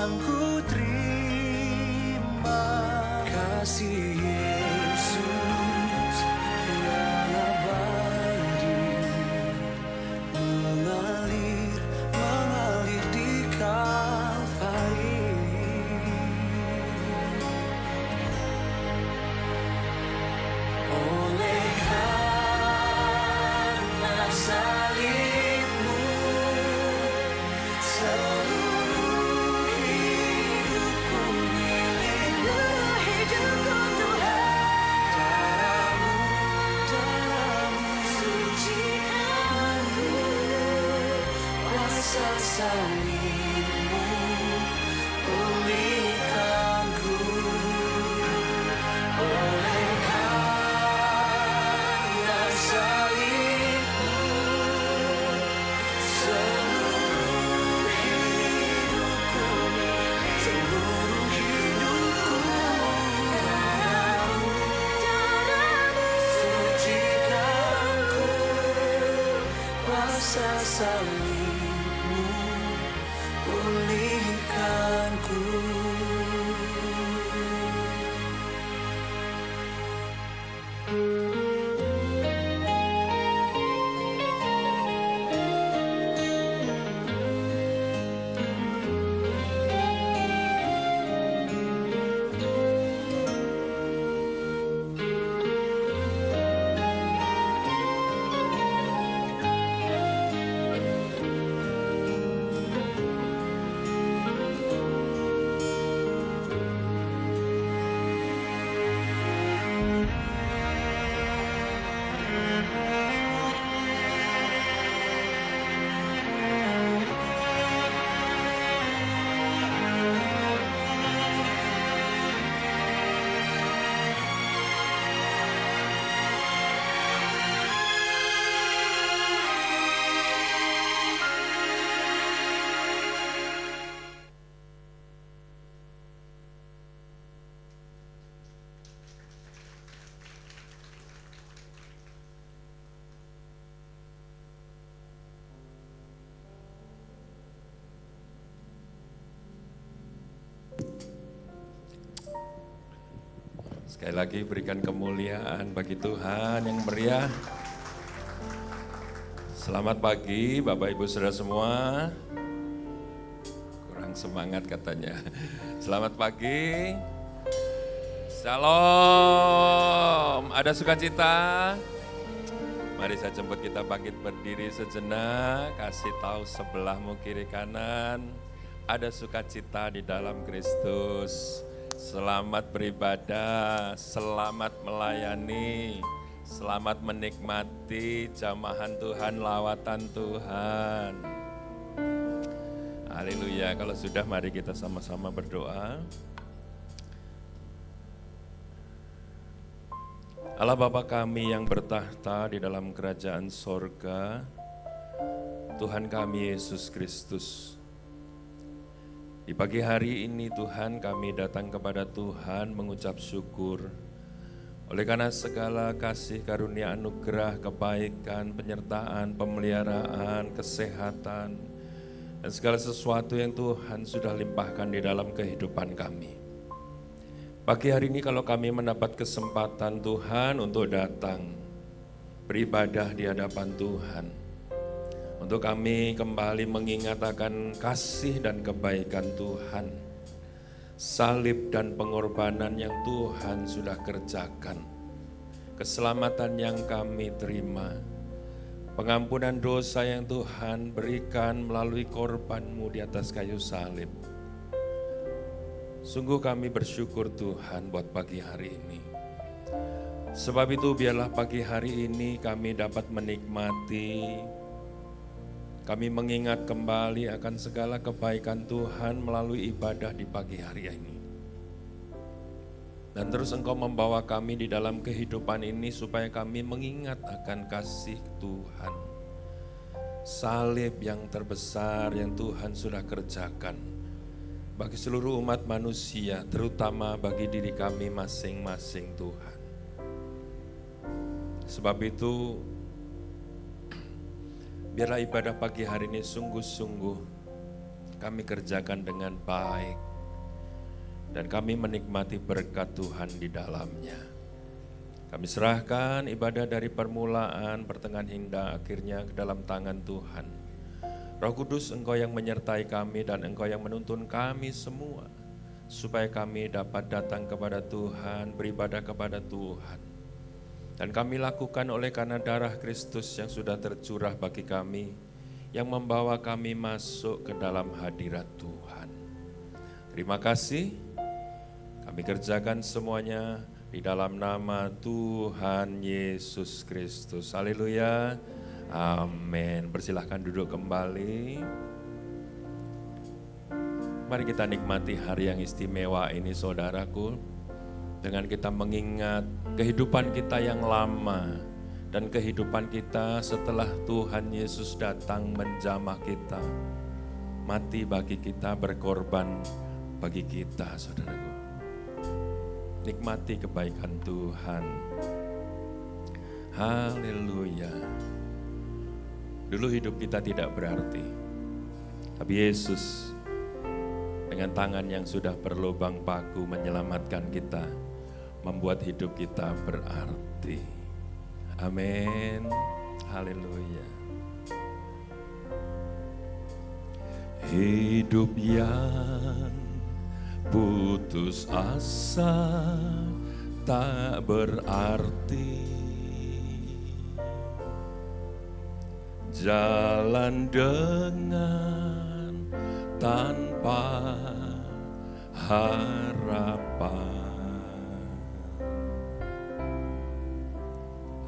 yang ku terima, kasih Yesus yang abadi, mengalir di Kalvari. Oleh karena salibmu, seluruh hidupku milikmu, hidupku Tuhan. Daramu sucikanku, kuasa salibmu pulihkanku. Oleh karena salibmu, seluruh hidupku milik, seluruh hidupku. Daramu sucikanku, kuasa salibmu pulihkanku. Sekali lagi berikan kemuliaan bagi Tuhan yang meriah. Selamat pagi Bapak Ibu Saudara semua. Kurang semangat katanya. Selamat pagi. Shalom. Ada sukacita? Mari saya jemput kita bangkit berdiri sejenak. Kasih tahu sebelahmu kiri kanan. Ada sukacita di dalam Kristus. Selamat beribadah, selamat melayani, selamat menikmati jamahan Tuhan, lawatan Tuhan. Haleluya, kalau sudah mari kita sama-sama berdoa. Allah Bapa kami yang bertahta di dalam kerajaan sorga, Tuhan kami Yesus Kristus. Di pagi hari ini Tuhan kami datang kepada Tuhan mengucap syukur oleh karena segala kasih karunia anugerah, kebaikan, penyertaan, pemeliharaan, kesehatan, dan segala sesuatu yang Tuhan sudah limpahkan di dalam kehidupan kami. Pagi hari ini kalau kami mendapat kesempatan Tuhan untuk datang beribadah di hadapan Tuhan, untuk kami kembali mengingat akan kasih dan kebaikan Tuhan, salib dan pengorbanan yang Tuhan sudah kerjakan, keselamatan yang kami terima, pengampunan dosa yang Tuhan berikan melalui korban-Mu di atas kayu salib. Sungguh kami bersyukur Tuhan buat pagi hari ini. Sebab itu biarlah pagi hari ini kami dapat menikmati, kami mengingat kembali akan segala kebaikan Tuhan melalui ibadah di pagi hari ini. Dan terus Engkau membawa kami di dalam kehidupan ini supaya kami mengingat akan kasih Tuhan. Salib yang terbesar yang Tuhan sudah kerjakan bagi seluruh umat manusia, terutama bagi diri kami masing-masing Tuhan. Sebab itu, biarlah ibadah pagi hari ini sungguh-sungguh kami kerjakan dengan baik, dan kami menikmati berkat Tuhan di dalamnya. Kami serahkan ibadah dari permulaan, pertengahan hingga akhirnya ke dalam tangan Tuhan. Roh Kudus, Engkau yang menyertai kami dan Engkau yang menuntun kami semua, supaya kami dapat datang kepada Tuhan, beribadah kepada Tuhan. Dan kami lakukan oleh karena darah Kristus yang sudah tercurah bagi kami, yang membawa kami masuk ke dalam hadirat Tuhan. Terima kasih, kami kerjakan semuanya di dalam nama Tuhan Yesus Kristus. Haleluya, amin. Persilahkan duduk kembali. Mari kita nikmati hari yang istimewa ini, saudaraku, dengan kita mengingat kehidupan kita yang lama dan kehidupan kita setelah Tuhan Yesus datang menjamah kita, mati bagi kita, berkorban bagi kita, saudaraku. Nikmati kebaikan Tuhan. Haleluya. Dulu hidup kita tidak berarti, tapi Yesus dengan tangan yang sudah berlubang paku menyelamatkan kita, membuat hidup kita berarti. Amin. Haleluya. Hidup yang putus asa tak berarti, jalan dengan tanpa harapan,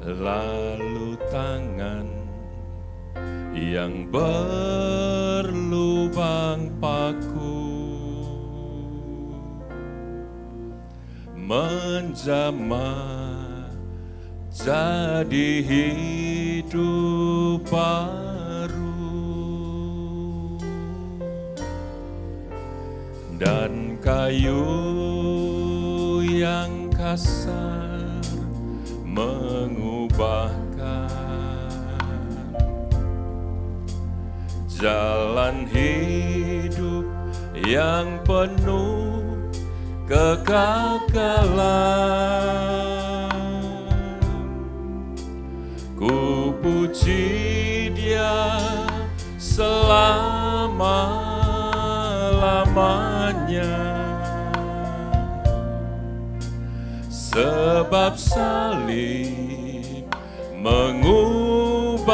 lalu tangan yang berlubang paku menjamah jadi hidup baru, dan kayu yang kasar mengubahkan jalan hidup yang penuh kegagalan. Ku puji Dia selama-lamanya, sebab salib mengubah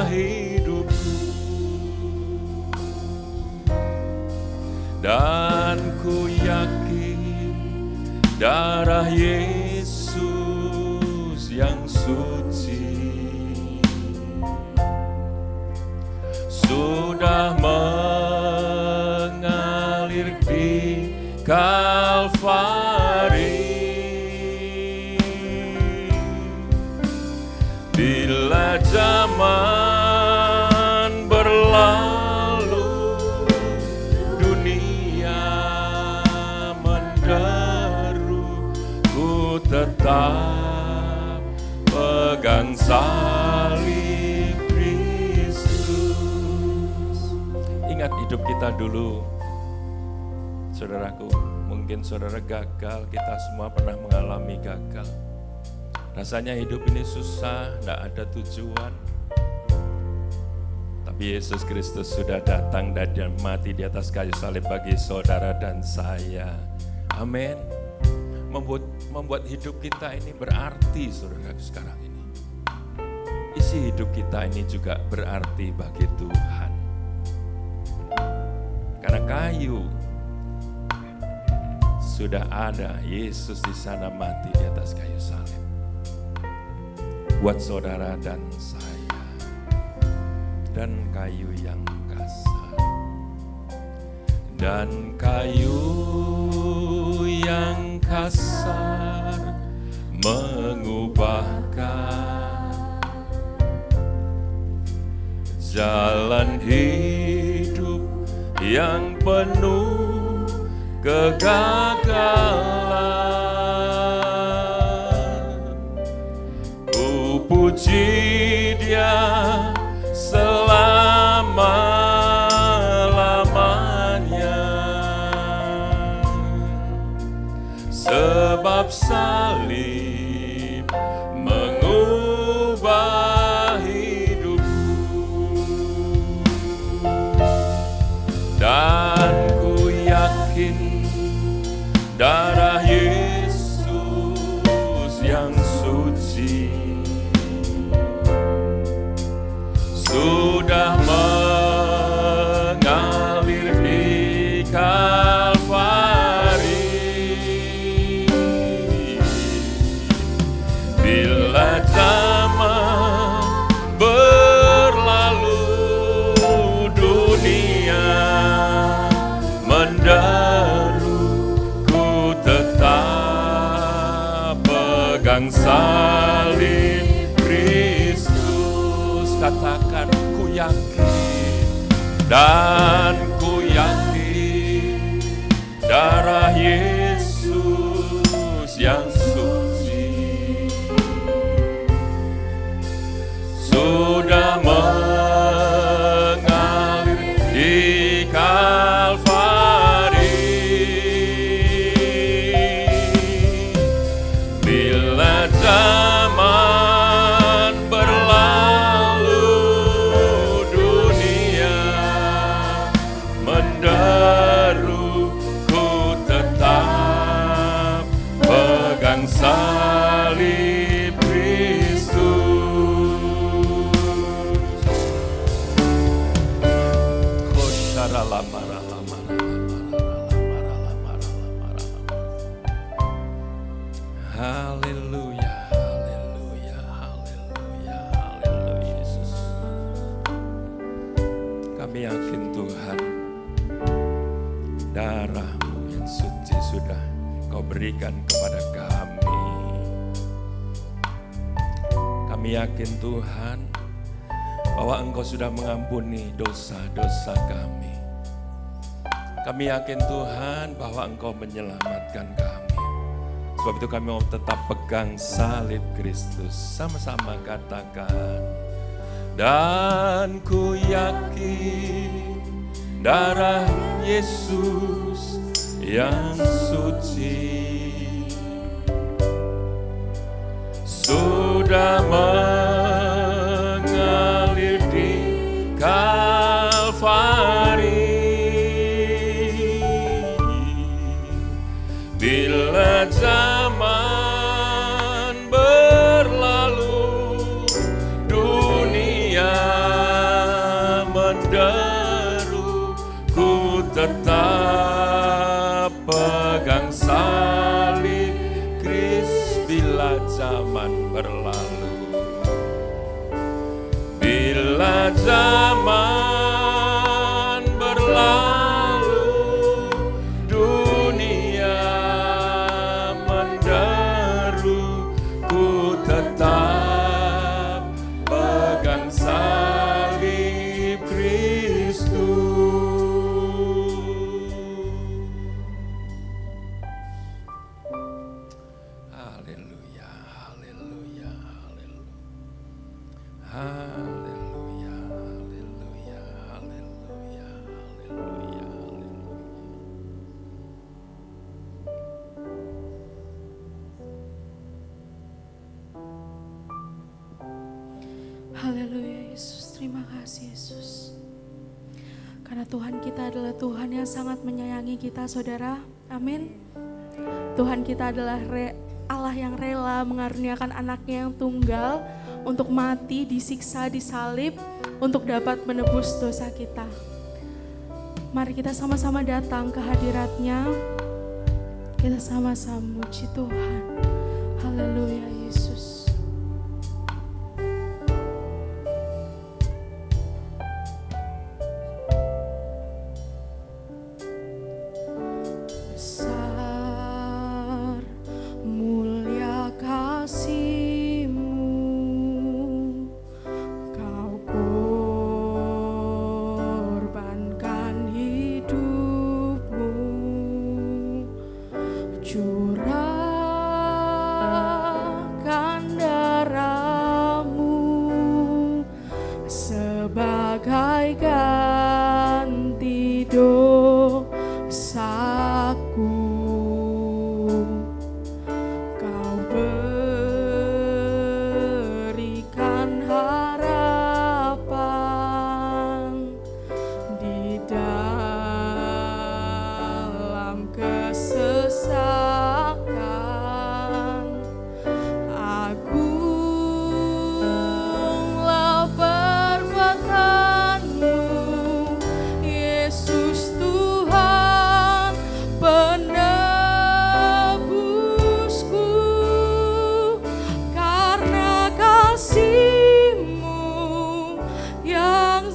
hidupku, dan ku yakin darah Yesus yang suci sudah mengalir di Kalvari. Bila zaman berlalu, dunia menderu, ku tetap pegang salib Kristus. Ingat hidup kita dulu, saudaraku. Mungkin saudara gagal, kita semua pernah mengalami gagal. Rasanya hidup ini susah, tidak ada tujuan. Tapi Yesus Kristus sudah datang dan mati di atas kayu salib bagi saudara dan saya. Amin. Membuat hidup kita ini berarti, saudara, sekarang ini. Isi hidup kita ini juga berarti bagi Tuhan. Karena kayu sudah ada, Yesus di sana mati di atas kayu salib buat saudara dan saya. Dan kayu yang kasar, dan kayu yang kasar mengubahkan jalan hidup yang penuh kegagalan. Puji Dia selama-lamanya, salib mengubah hidupku, dan ku yakin darah Yesus yang suci sudah mengalir di Kalvari. Bila zaman berlalu, dunia menderu, ku tetap pegang salib Kristus. Katakan, ku yakin dan ku yakin darah Yesus yang suci sudah mengalir di Kalvari. Bila zaman berlalu, dunia menderu, ku tetap pegang salib Kristus. Haleluya, haleluya, haleluya, haleluya Yesus. Kami yakin Tuhan, darah-Mu yang suci sudah Kau berikan kepada kami. Kami yakin Tuhan, bahwa Engkau sudah mengampuni dosa-dosa kami. Kami yakin Tuhan, bahwa Engkau menyelamatkan kami. Sebab itu kami mau tetap pegang salib Kristus. Sama-sama katakan, dan ku yakin darah Yesus yang suci sudah mengalir di Kalvari. Bila zaman berlalu, dunia menderu, ku tetap pegang salib Kristus. Bila zaman berlalu, bila zaman berlalu, dunia menderu, ku tetap pegang salib Kristus. Haleluya, haleluya, haleluya. Haleluya, haleluya, haleluya, haleluya, haleluya. Haleluya Yesus, terima kasih Yesus. Karena Tuhan kita adalah Tuhan yang sangat menyayangi kita saudara, amin. Tuhan kita adalah Allah yang rela mengaruniakan anaknya yang tunggal untuk mati, disiksa, disalib, untuk dapat menebus dosa kita. Mari kita sama-sama datang ke hadirat-Nya, kita sama-sama muji Tuhan. Haleluya Yesus. Besar, mulia kasih-Mu, Kau korbankan hidup-Mu, curahkan darah-Mu sebagai ganti dosaku.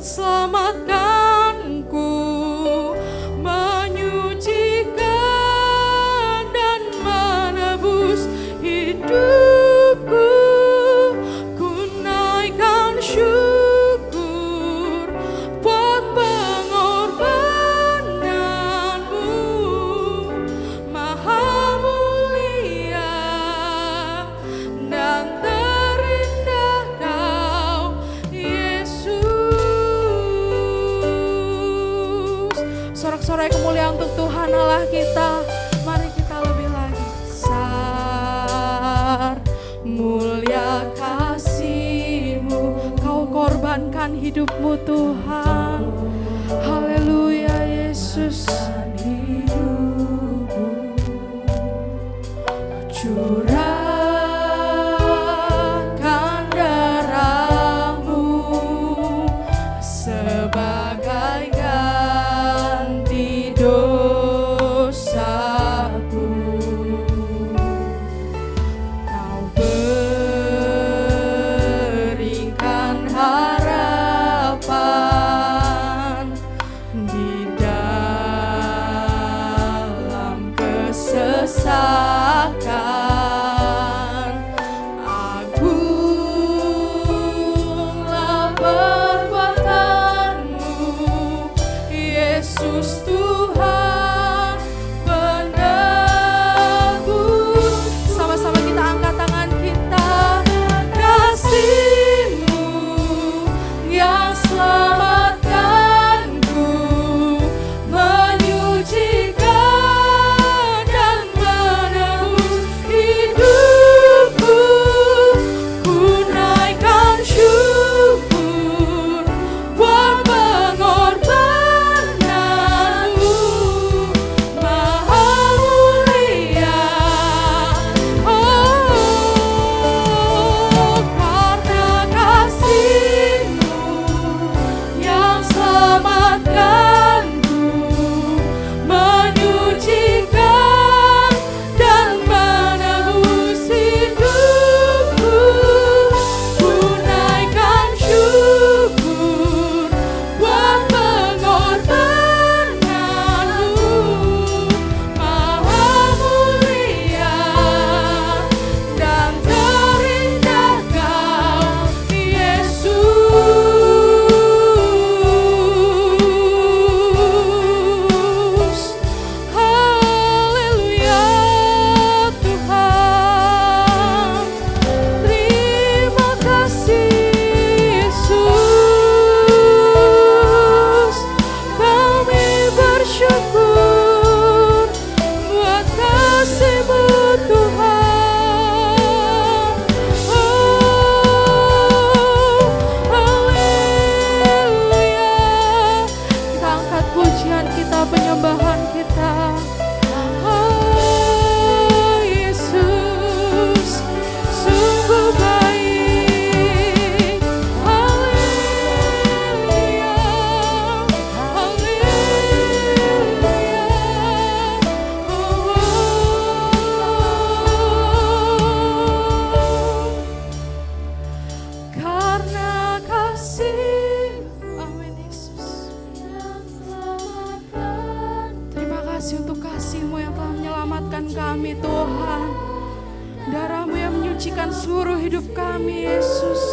selamatkanku, menyucikan dan menebus hidupku. Ku naikkan syukur buat pengorbananmu, maha mulia dan terindah Kau Yesus. Sorak-sorai kemuliaan untuk Tuhan Allah kita. Mari kita lebih lagi. Besar mulia kasih-Mu, Kau korbankan hidupmu Tuhan. Haleluya Yesus. Curahkan darah-Mu sebagai ganti dosaku. Kau berikan harapan di dalam kesesakan. Agunglah perbuatan-Mu, Yesus Tuhan penebus. Sama-sama kita angkat tangan kita. Kasih-Mu yang selamatkanku, menyucikan dan menebus hidupku. Ku naikkan syukur buat pengorbananmu, maha mulia. Karena kasih-Mu yang selamatkanku, menyucikan dan menebus hidupku. Ku naikkan syukur buat pengorbananmu, maha mulia dan terindah Kau Yesus. Haleluya Tuhan. Terima kasih Yesus. Kami bersyukur buat kasih-Mu Tuhan. Haleluya. Kita angkat pujian kita, penyembahan kita. Yesus, sungguh baik. Haleluya. Karena kasih, amin Yesus. Terima kasih untuk kasih-Mu yang telah menyelamatkan kami Tuhan. Darah-Mu yang menyucikan seluruh hidup kami Yesus.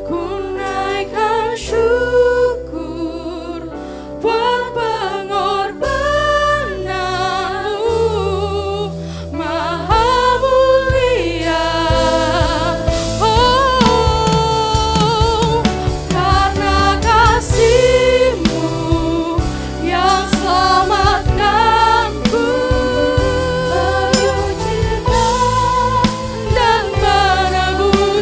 Ku naikkan syukur buat pengorbananmu, maha mulia. Karena kasih-Mu yang selamatkanku, menyucikan dan menebus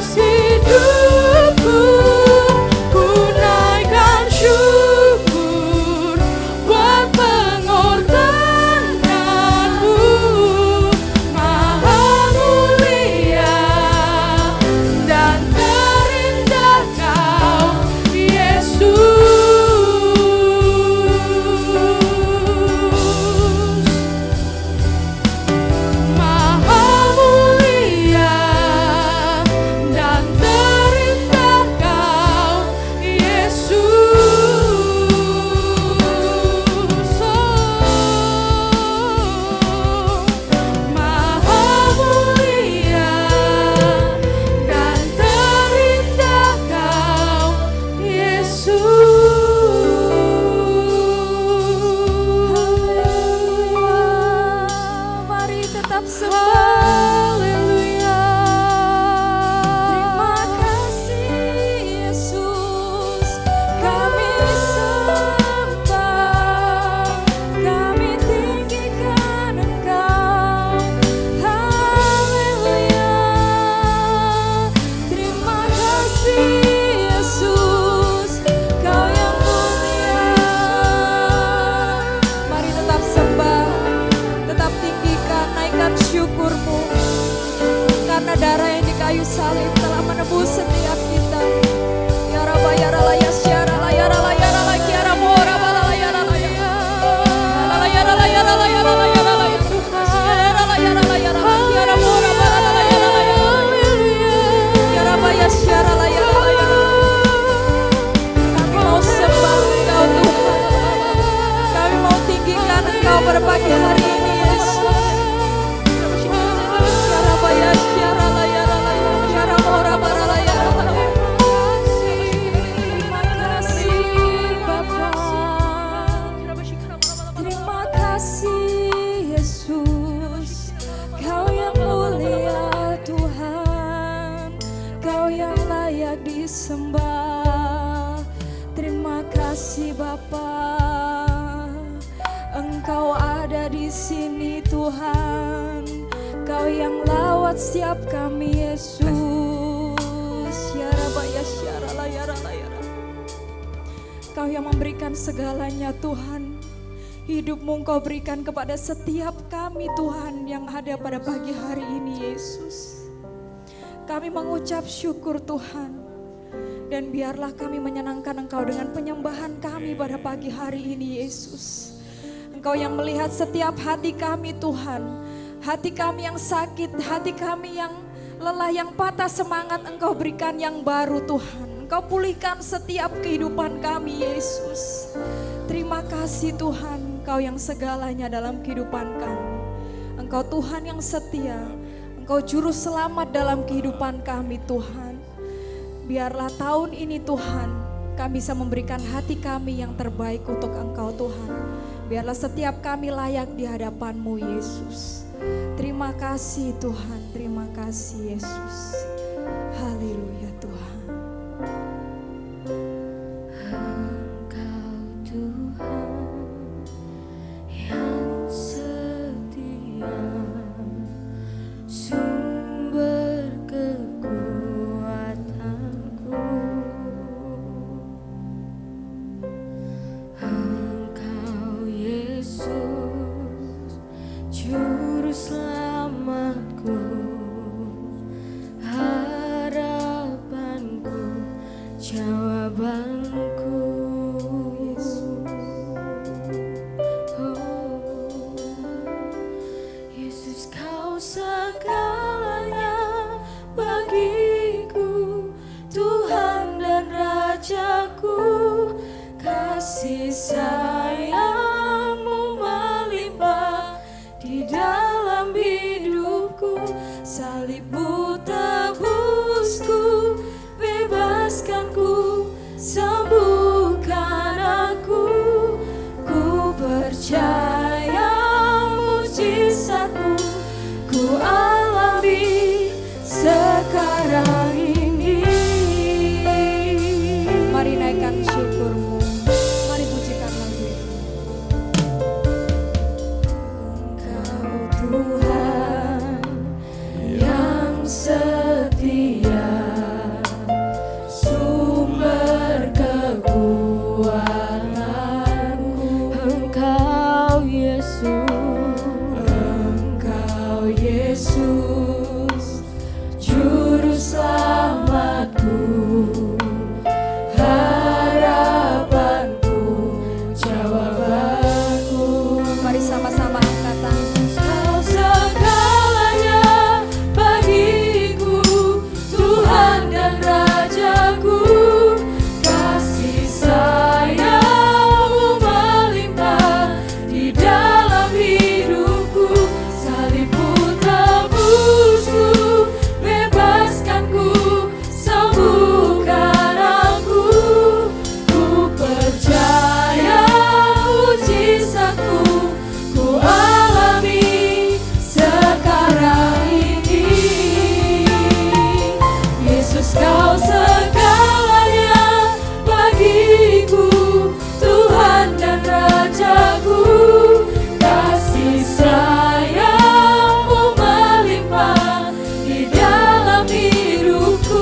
kasih Bapa, Engkau ada di sini Tuhan. Kau yang lawat setiap kami Yesus. Yara baya syara layara layara. Kau yang memberikan segalanya Tuhan. Hidupmu Engkau berikan kepada setiap kami Tuhan yang ada pada pagi hari ini Yesus. Kami mengucap syukur Tuhan. Dan biarlah kami menyenangkan Engkau dengan penyembahan kami pada pagi hari ini Yesus. Engkau yang melihat setiap hati kami Tuhan. Hati kami yang sakit, hati kami yang lelah, yang patah semangat, Engkau berikan yang baru Tuhan. Engkau pulihkan setiap kehidupan kami Yesus. Terima kasih Tuhan, Engkau yang segalanya dalam kehidupan kami. Engkau Tuhan yang setia, Engkau juru selamat dalam kehidupan kami Tuhan. Biarlah tahun ini Tuhan, kami bisa memberikan hati kami yang terbaik untuk Engkau Tuhan. Biarlah setiap kami layak di hadapan-Mu Yesus. Terima kasih Tuhan, terima kasih Yesus. Haleluya Tuhan. Engkau Tuhan yang setia, sumber kekuatanku. Engkau Yesus, Juru Selamatku, harapanku, jawabanku. Oh, Yesus Kau segalanya bagiku, Tuhan dan Rajaku. Kasih sayang-Mu melimpah di dalam hidupku. Salib-Mu tebusku, bebaskanku, sembuhkan aku. Ku percaya mujizat-Mu ku alami sekarang ini. Mari naikkan syukur-Mu. Mari pujikan lagu ini. Engkau Tuhan yang setia, sumber kekuatanku. Engkau Yesus, Juru Selamatku, harapanku, jawabanku. Mari sama-sama angkat tangan. Kau segalanya bagiku, Tuhan dan Rajaku. Kasih sayang-Mu melimpah di dalam hidupku. Salib-Mu tebusku, bebaskanku, sembuhkan aku. Ku percaya mujizat-Mu ku alami sekarang ini. Yesus Kau segalanya bagiku, Tuhan dan Rajaku. Kasih sayang-Mu melimpah di dalam hidupku.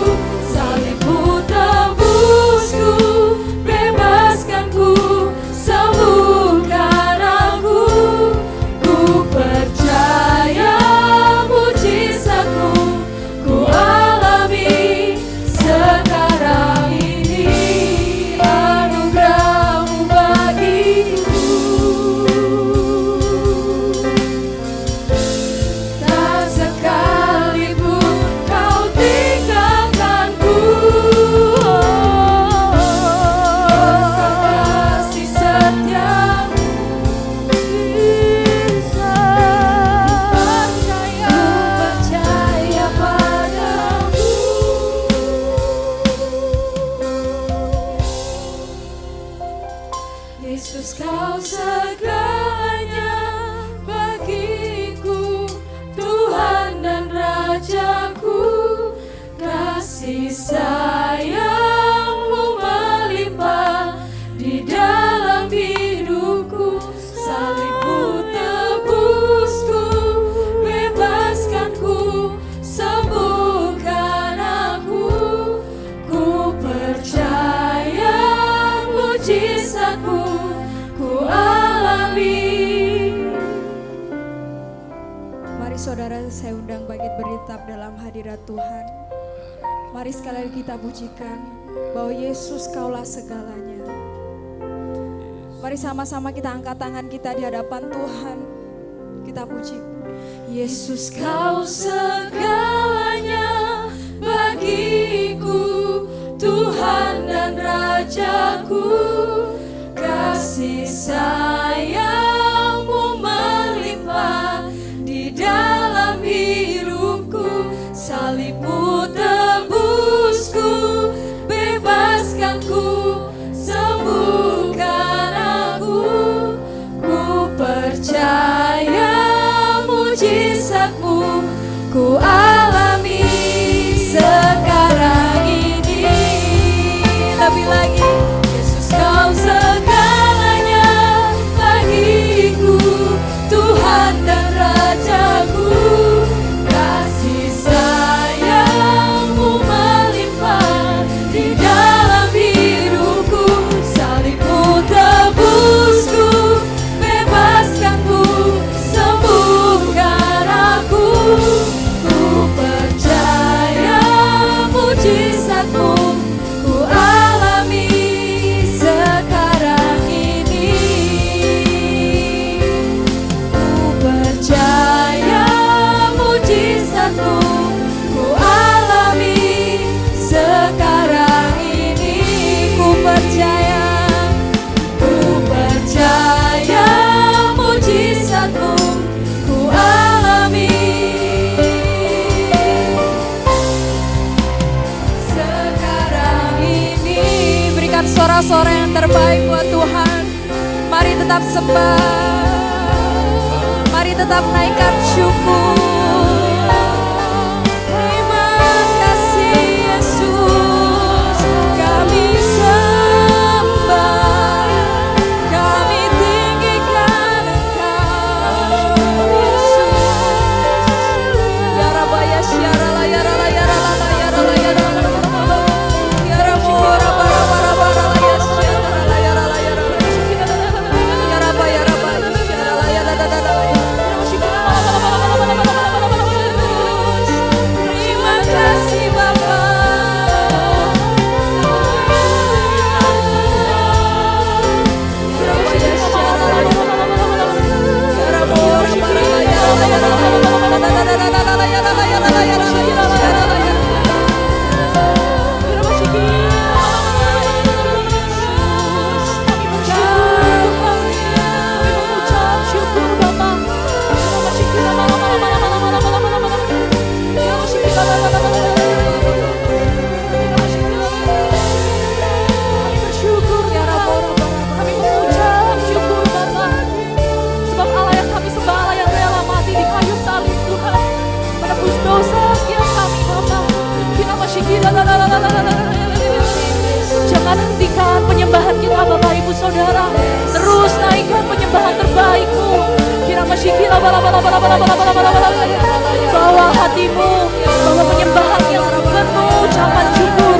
Salib-Mu tebusku, bebaskanku, sembuhkan aku. Ku percaya mujizat-Mu ku alami sekarang ini. Anugerah-Mu bagiku, tak sekalipun Kau tinggalkanku. Kasih setia-Mu bisa percaya padamu. Yesus Kau segalanya bagiku, Tuhan dan Rajaku. Kasih sayang-Mu melimpah di saudara saya undang bangkit beritap dalam hadirat Tuhan. Mari sekali lagi kita pujikan bahwa Yesus kaulah segalanya. Mari sama-sama kita angkat tangan kita di hadapan Tuhan. Kita puji. Yesus kau segalanya bagiku, Tuhan dan Rajaku. Kasih sayang-Mu melimpah di dalam hidupku. Salib-Mu tebusku, bebaskanku, sembuhkan aku. Ku percaya mujizat-Mu ku alami sekarang ini. Lebih lagi, Yesus kau segalanya bagiku, Tuhan dan Rajaku. Kasih sayang-Mu melimpah di dalam hidupku. Salib-Mu tebusku, bebaskanku, sembuhkan aku. Ku percaya mujizat-Mu ku alami sekarang ini. Ku percaya mujizat-Mu ku alami sekarang ini. Ku percaya mujizat-Mu ku alami sekarang ini. Berikan suara-suara yang terbaik buat Tuhan. Mari tetap sembah, mari tetap naikkan syukur. Terima kasih Yesus, kami sembah, kami tinggikan Engkau Yesus. Ya Rabaya syarala ya rala ya rala ya rala ya rala ya rabora bara bara bara ya syarala ya rala ya rala ya rabaya rabaya syarala ya rala ya rala. Terima kasih Bapa. Rabaya syarala ya rabora bara ya rala ya rala ya rala ya rala ya rala. Jangan hentikan penyembahan kita Bapak Ibu Saudara. Terus naikkan penyembahan terbaik-Mu. Bawa hatimu, bawa penyembahan yang penuh ucapan syukur.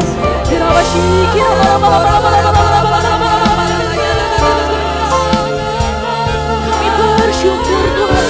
Kami bersyukur Tuhan.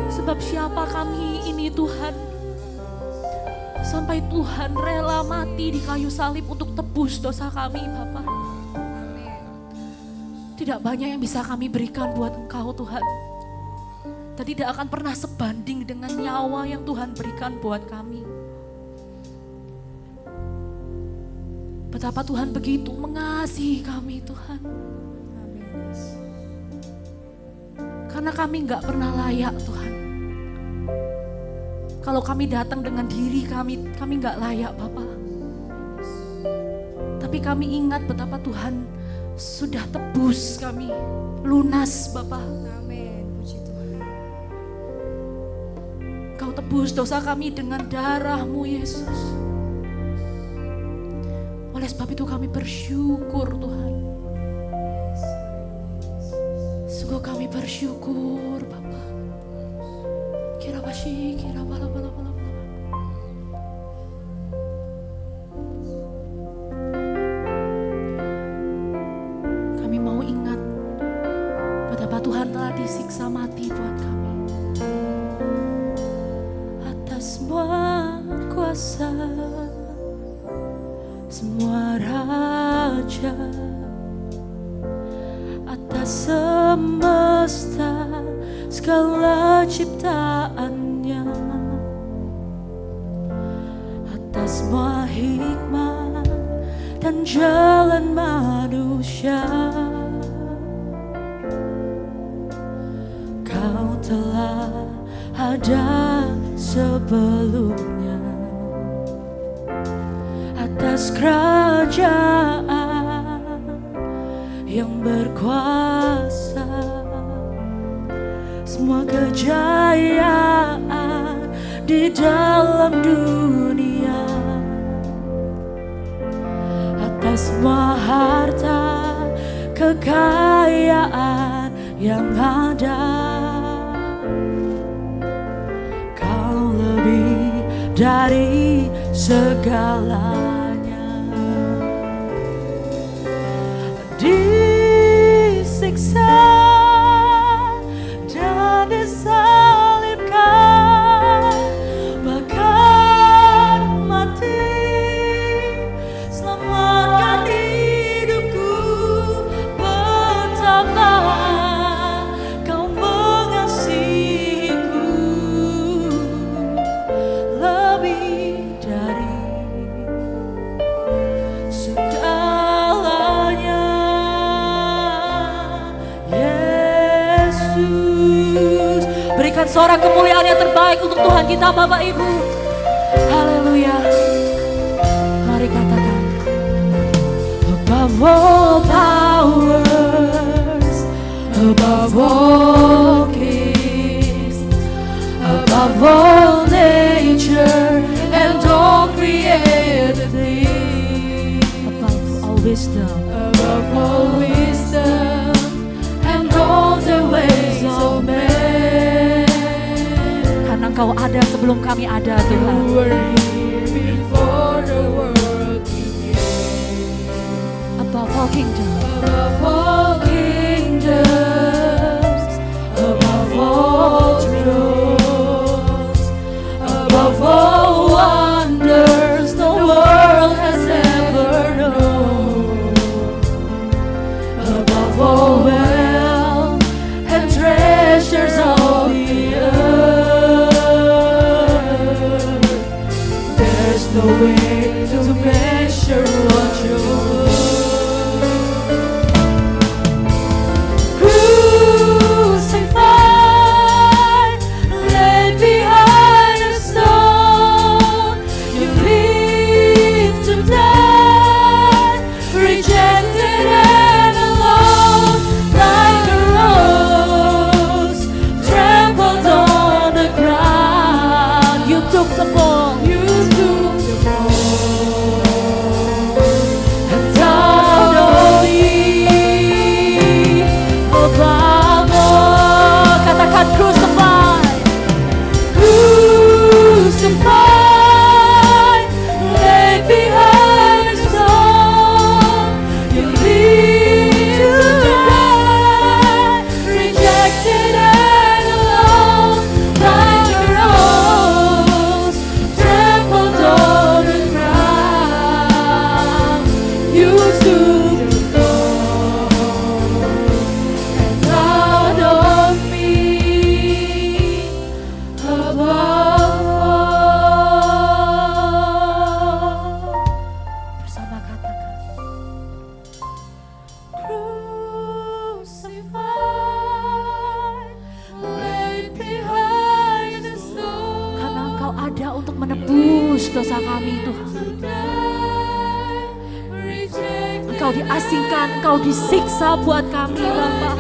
Sebab siapa kami ini Tuhan, sampai Tuhan rela mati di kayu salib untuk tebus dosa kami Bapa. Tidak banyak yang bisa kami berikan buat Engkau Tuhan, dan tidak akan pernah sebanding dengan nyawa yang Tuhan berikan buat kami. Betapa Tuhan begitu mengasihi kami Tuhan. Karena kami gak pernah layak Tuhan. Kalau kami datang dengan diri kami gak layak Bapa. Tapi kami ingat betapa Tuhan sudah tebus kami, lunas Bapa. Amin. Puji tebus dosa kami dengan darah-Mu Yesus. Oleh sebab itu kami bersyukur Tuhan. Sungguh kami bersyukur Bapa. Kira bashi, kira bala. Kami mau ingat betapa Tuhan telah disiksa mati buat kami. Atas semua kuasa, semua raja, atas semesta, segala ciptaannya, atas semua hikmat dan jalan manusia, Kau telah ada sebelumnya. Atas kerajaan yang berkuasa, semua kejayaan di dalam dunia, atas semua harta kekayaan yang ada, Kau lebih dari segalanya. Disiksa dan disalibkan, bahkan mati, selamatkan hidupku. Betapa Kau mengasihiku, lebih dari segalanya. Yesus, berikan suara kemuliaan yang terbaik untuk Tuhan kita Bapak Ibu. Haleluya. Mari katakan, above all powers, above all kings, above all nature and all created things, above all wisdom, above all wisdom and all the ways of man. Karena Engkau ada sebelum kami ada Tuhan. You were here before the world began. Above all kingdoms, above all kingdoms, above all thrones, above all wonders the world has ever known, above all wealth and treasures of the earth. There's no way to measure what you're crucified, laid behind a stone. You lived to die, rejected and alone, like a rose trampled on the ground. You took the fall. You took the fall. And died on me. Above all, katakan crucified, crucified, laid behind a stone. You lived to die, rejected and alone, like a rose trampled on the ground. You took the fall and died on me. Above all, bersama katakan, crucified, laid behind the stone. Karena Engkau ada untuk menebus dosa kami Tuhan. Engkau diasingkan, Engkau disiksa buat kami Bapa.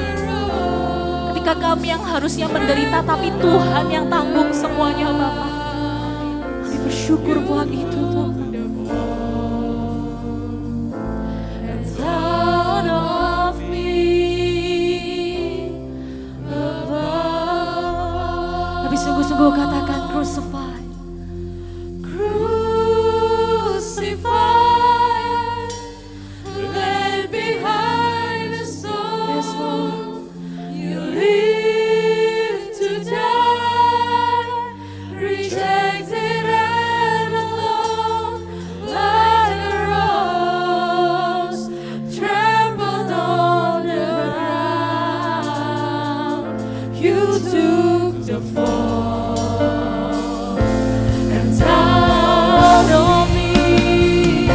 Ketika Bukankah kami yang harusnya menderita, tapi Tuhan yang tanggung semuanya Bapa. Kami bersyukur buat itu Tuhan. Out of me, above. Tapi sungguh-sungguh katakan crucified. Crucified, laid behind the stone. Yes, Lord. You live to die, rejected and alone, like a rose trampled on the ground. You took the fall and died on me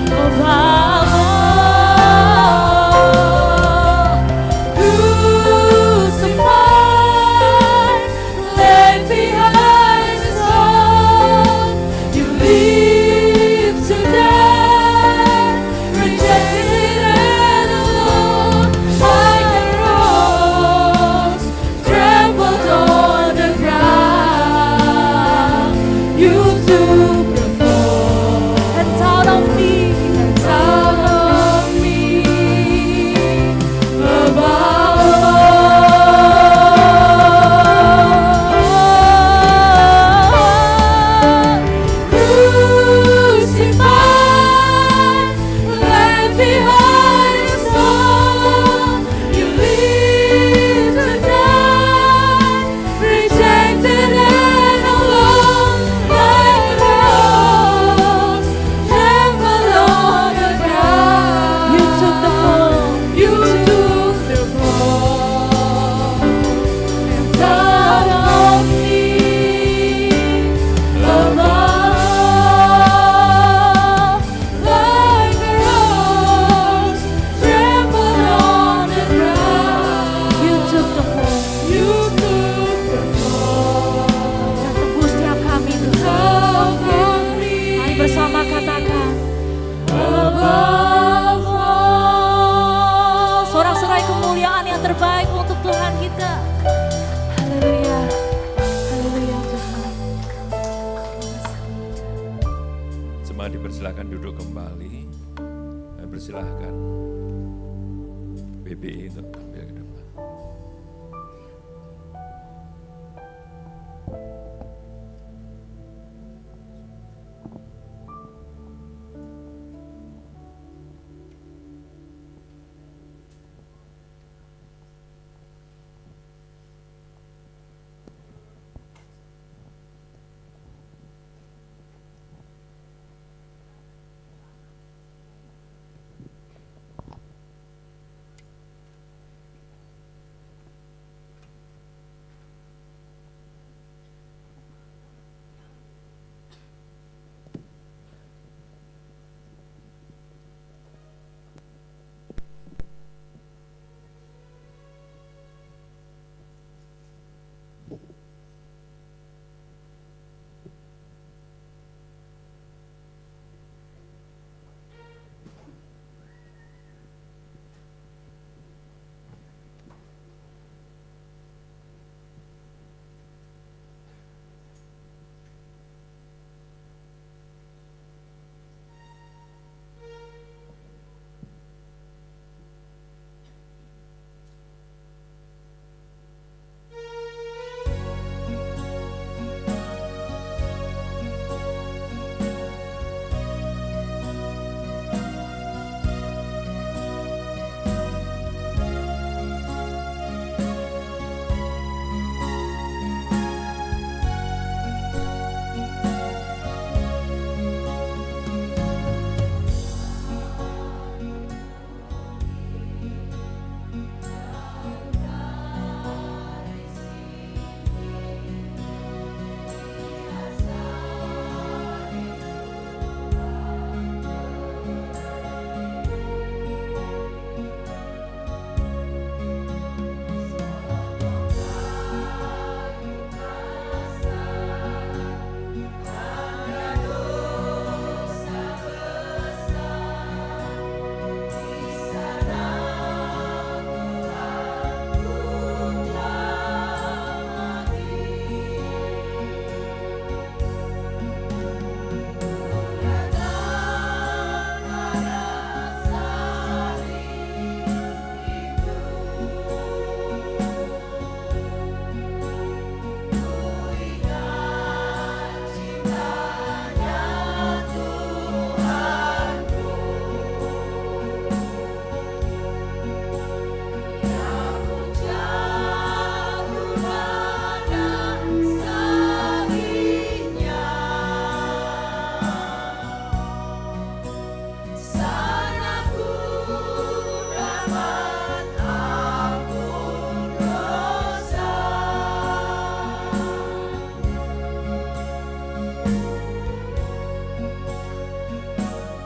above all. Crucified, laid behind the stone. You live to die, rejected and alone, like a rose trampled on the ground. You took the fall and out of me, above all. Crucified, laid behind the stone. You live to die, rejected and alone, like a rose trampled on the ground. You took the fall. You took the fall and out of me above, like a rose trampled on the ground. You took the fall. You took the fall. Dan tembus setiap kami Tuhan. Mari bersama katakan above all. Sorak-sorai kemuliaan yang terbaik untuk Tuhan kita. Haleluya. Haleluya Tuhan. Jemaat dipersilakan duduk kembali. Persilahkan BBI untuk tampil ke depan.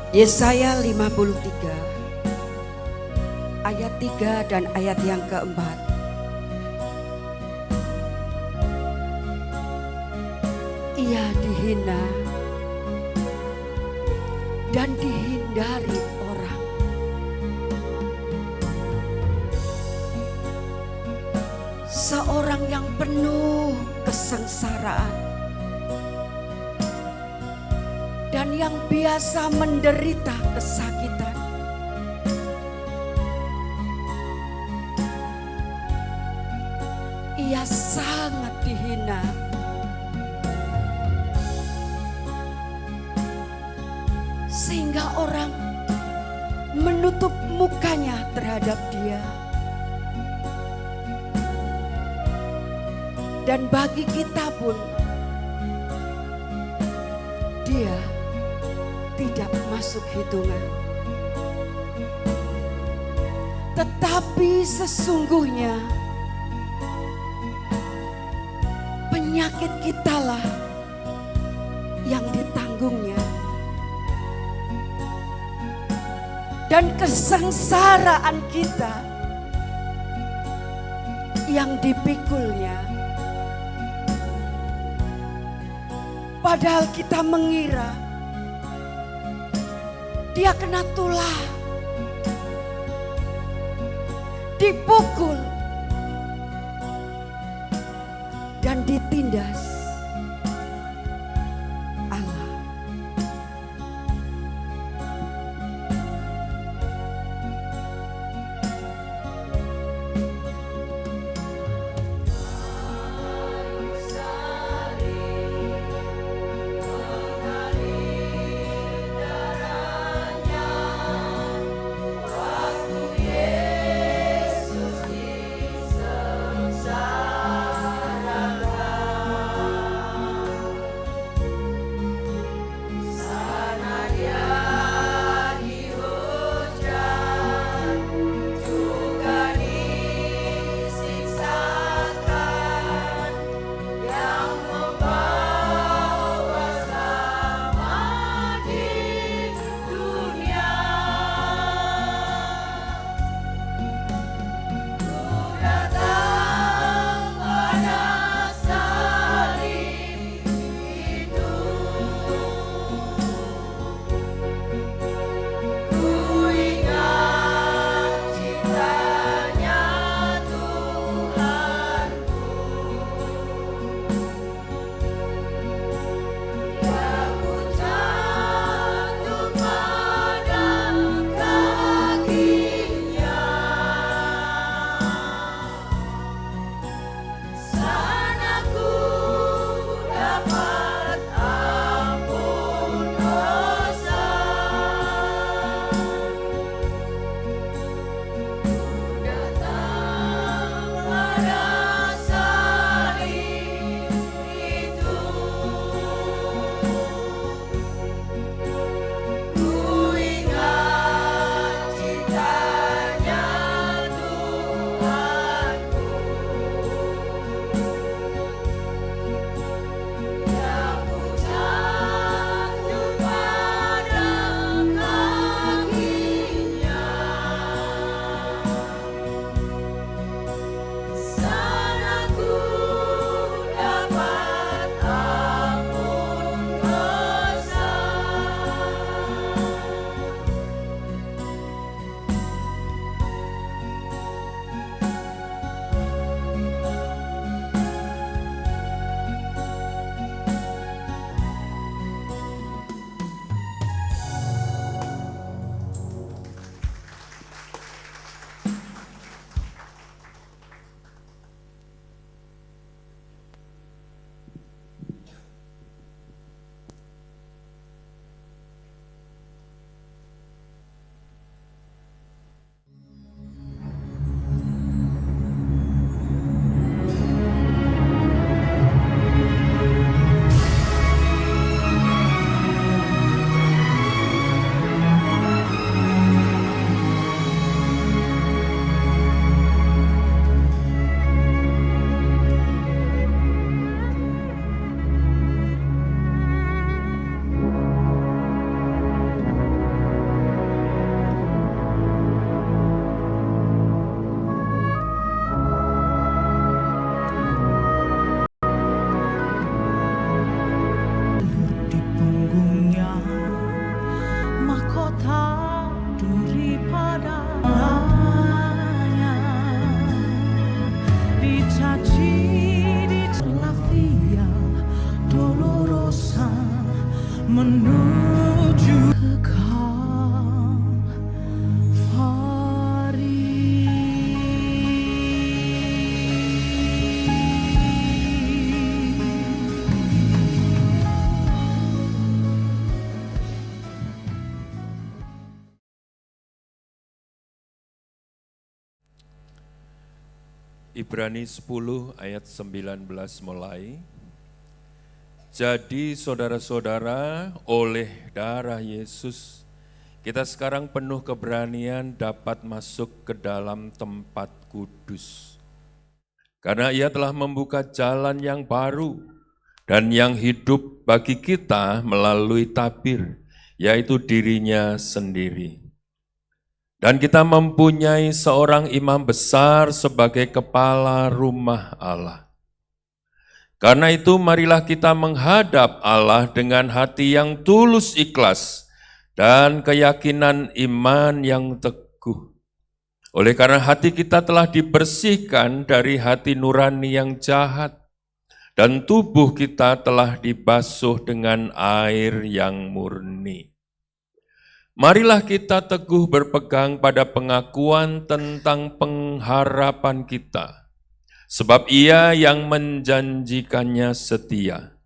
Yesaya 53 ayat 3 dan ayat yang keempat. Ia dihina dan dihindari orang. Seorang yang penuh kesengsaraan dan yang biasa menderita kesakitan. Ia sangat dihina sehingga orang menutup mukanya terhadap dia. Dan bagi kita pun dia tidak masuk hitungan. Tetapi sesungguhnya penyakit kitalah yang ditanggungnya, dan kesengsaraan kita yang dipikulnya. Padahal kita mengira dia kena tulah, dipukul, dan ditindas Allah. mahkota duri pada layar, dicaci la via dolorosa menuju ke Kalvari. Ibrani 10 ayat 19 mulai. Jadi saudara-saudara, oleh darah Yesus, kita sekarang penuh keberanian dapat masuk ke dalam tempat kudus. Karena Ia telah membuka jalan yang baru dan yang hidup bagi kita melalui tabir, yaitu dirinya sendiri. Dan kita mempunyai seorang imam besar sebagai kepala rumah Allah. Karena itu marilah kita menghadap Allah dengan hati yang tulus ikhlas dan keyakinan iman yang teguh. Oleh karena hati kita telah dibersihkan dari hati nurani yang jahat, dan tubuh kita telah dibasuh dengan air yang murni. Marilah kita teguh berpegang pada pengakuan tentang pengharapan kita, sebab Ia yang menjanjikannya setia.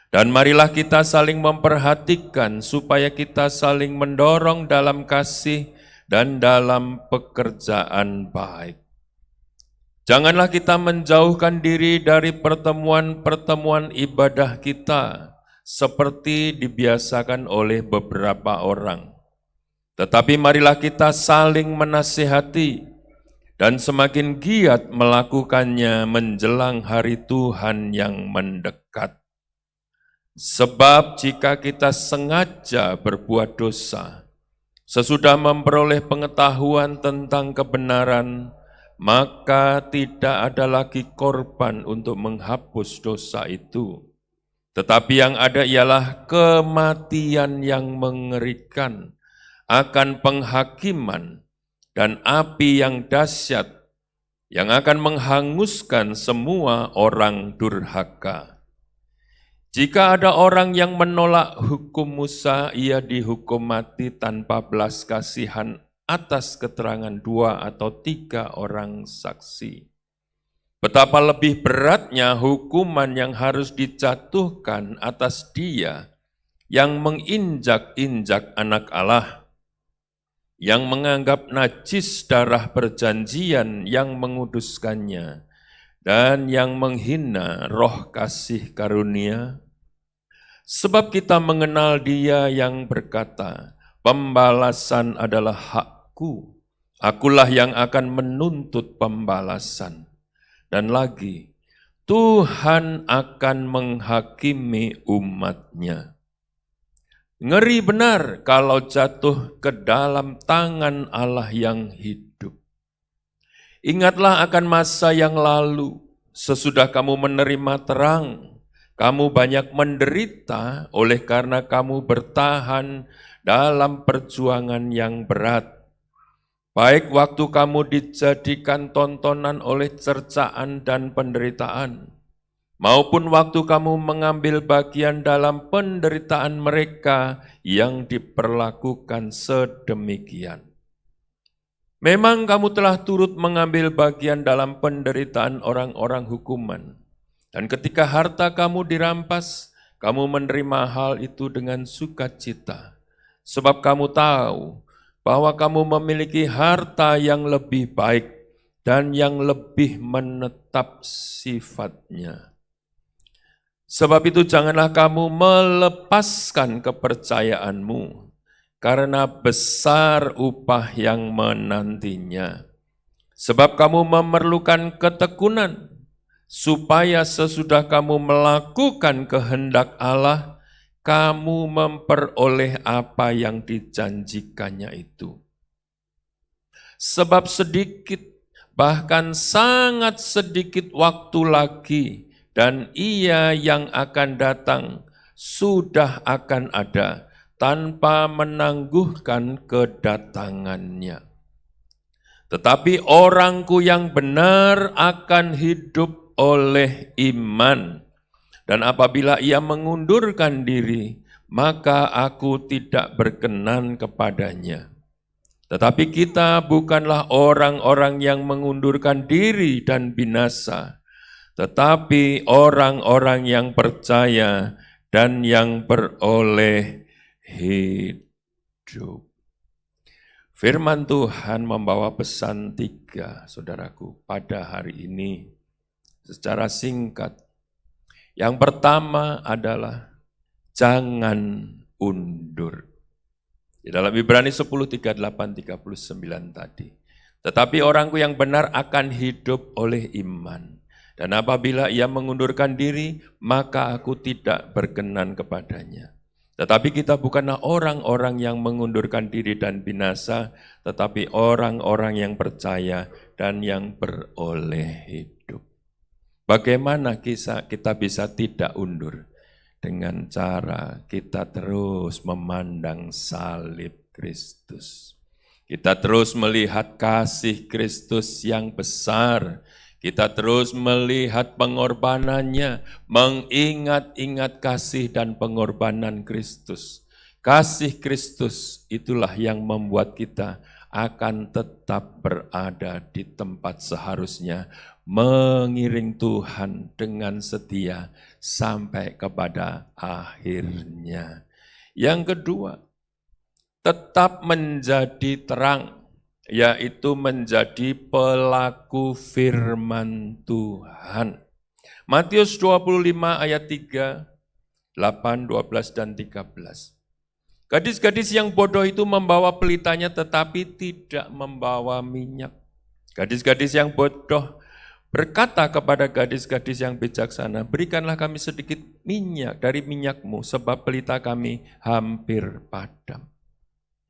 Dan marilah kita saling memperhatikan supaya kita saling mendorong dalam kasih dan dalam pekerjaan baik. Janganlah kita menjauhkan diri dari pertemuan-pertemuan ibadah kita, seperti dibiasakan oleh beberapa orang. Tetapi marilah kita saling menasihati dan semakin giat melakukannya menjelang hari Tuhan yang mendekat. Sebab jika kita sengaja berbuat dosa, sesudah memperoleh pengetahuan tentang kebenaran, maka tidak ada lagi korban untuk menghapus dosa itu. Tetapi yang ada ialah kematian yang mengerikan, akan penghakiman dan api yang dahsyat yang akan menghanguskan semua orang durhaka. Jika ada orang yang menolak hukum Musa, ia dihukum mati tanpa belas kasihan atas keterangan 2 atau 3 orang saksi. Betapa lebih beratnya hukuman yang harus dijatuhkan atas dia yang menginjak-injak anak Allah, yang menganggap najis darah perjanjian yang menguduskannya, dan yang menghina roh kasih karunia. Sebab kita mengenal Dia yang berkata, pembalasan adalah hakku, akulah yang akan menuntut pembalasan. Dan lagi, Tuhan akan menghakimi umat-Nya. Ngeri benar kalau jatuh ke dalam tangan Allah yang hidup. Ingatlah akan masa yang lalu, sesudah kamu menerima terang, kamu banyak menderita oleh karena kamu bertahan dalam perjuangan yang berat. Baik waktu kamu dijadikan tontonan oleh cercaan dan penderitaan, maupun waktu kamu mengambil bagian dalam penderitaan mereka yang diperlakukan sedemikian. Memang kamu telah turut mengambil bagian dalam penderitaan orang-orang hukuman, dan ketika harta kamu dirampas, kamu menerima hal itu dengan sukacita, sebab kamu tahu bahwa kamu memiliki harta yang lebih baik dan yang lebih menetap sifatnya. Sebab itu janganlah kamu melepaskan kepercayaanmu, karena besar upah yang menantinya. Sebab kamu memerlukan ketekunan, supaya sesudah kamu melakukan kehendak Allah, kamu memperoleh apa yang dijanjikannya itu. Sebab sedikit, bahkan sangat sedikit waktu lagi, dan Ia yang akan datang sudah akan ada tanpa menangguhkan kedatangannya. Tetapi orangku yang benar akan hidup oleh iman. Dan apabila ia mengundurkan diri, maka aku tidak berkenan kepadanya. Tetapi kita bukanlah orang-orang yang mengundurkan diri dan binasa, tetapi orang-orang yang percaya dan yang beroleh hidup. Firman Tuhan membawa pesan 3, saudaraku, pada hari ini secara singkat. Yang pertama adalah jangan undur. Di dalam Ibrani 10:38-39 tadi. Tetapi orangku yang benar akan hidup oleh iman. Dan apabila ia mengundurkan diri, maka aku tidak berkenan kepadanya. Tetapi kita bukanlah orang-orang yang mengundurkan diri dan binasa, tetapi orang-orang yang percaya dan yang beroleh hidup. Bagaimana kita bisa tidak undur? Dengan cara kita terus memandang salib Kristus. Kita terus melihat kasih Kristus yang besar. Kita terus melihat pengorbanannya, mengingat-ingat kasih dan pengorbanan Kristus. Kasih Kristus itulah yang membuat kita akan tetap berada di tempat seharusnya, mengiring Tuhan dengan setia sampai kepada akhirnya. Yang kedua, tetap menjadi terang, yaitu menjadi pelaku firman Tuhan. Matius 25 ayat 3, 8, 12, dan 13. Gadis-gadis yang bodoh itu membawa pelitanya tetapi tidak membawa minyak. Gadis-gadis yang bodoh berkata kepada gadis-gadis yang bijaksana, berikanlah kami sedikit minyak dari minyakmu sebab pelita kami hampir padam.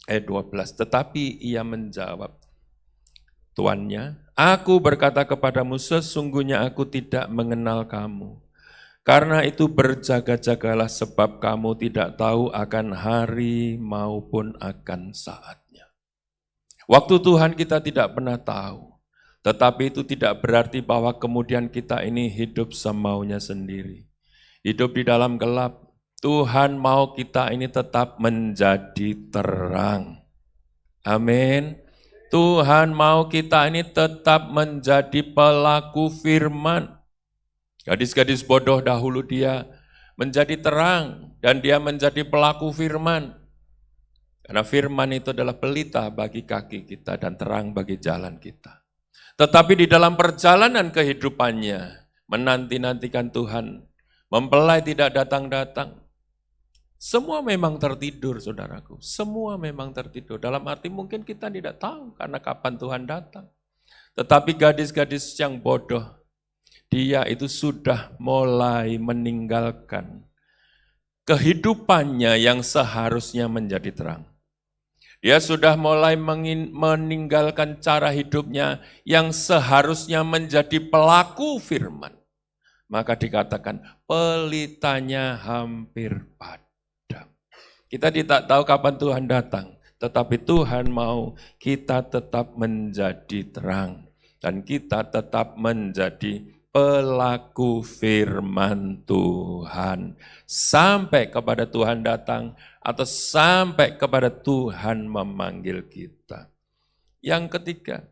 Ayat 12, tetapi ia menjawab, tuannya, aku berkata kepadamu sesungguhnya aku tidak mengenal kamu. Karena itu berjaga-jagalah sebab kamu tidak tahu akan hari maupun akan saatnya. Waktu Tuhan kita tidak pernah tahu, tetapi itu tidak berarti bahwa kemudian kita ini hidup semaunya sendiri. Hidup di dalam gelap, Tuhan mau kita ini tetap menjadi terang. Amin. Tuhan mau kita ini tetap menjadi pelaku firman. Gadis-gadis bodoh dahulu dia menjadi terang dan dia menjadi pelaku firman. Karena firman itu adalah pelita bagi kaki kita dan terang bagi jalan kita. Tetapi di dalam perjalanan kehidupannya, menanti-nantikan Tuhan, mempelai tidak datang-datang. Semua memang tertidur, saudaraku. Semua memang tertidur. Dalam arti mungkin kita tidak tahu karena kapan Tuhan datang. Tetapi gadis-gadis yang bodoh, dia itu sudah mulai meninggalkan kehidupannya yang seharusnya menjadi terang. Dia sudah mulai meninggalkan cara hidupnya yang seharusnya menjadi pelaku firman. Maka dikatakan pelitanya hampir padam. Kita tidak tahu kapan Tuhan datang, tetapi Tuhan mau kita tetap menjadi terang. Dan kita tetap menjadi pelaku firman Tuhan. Sampai kepada Tuhan datang atau sampai kepada Tuhan memanggil kita. Yang ketiga,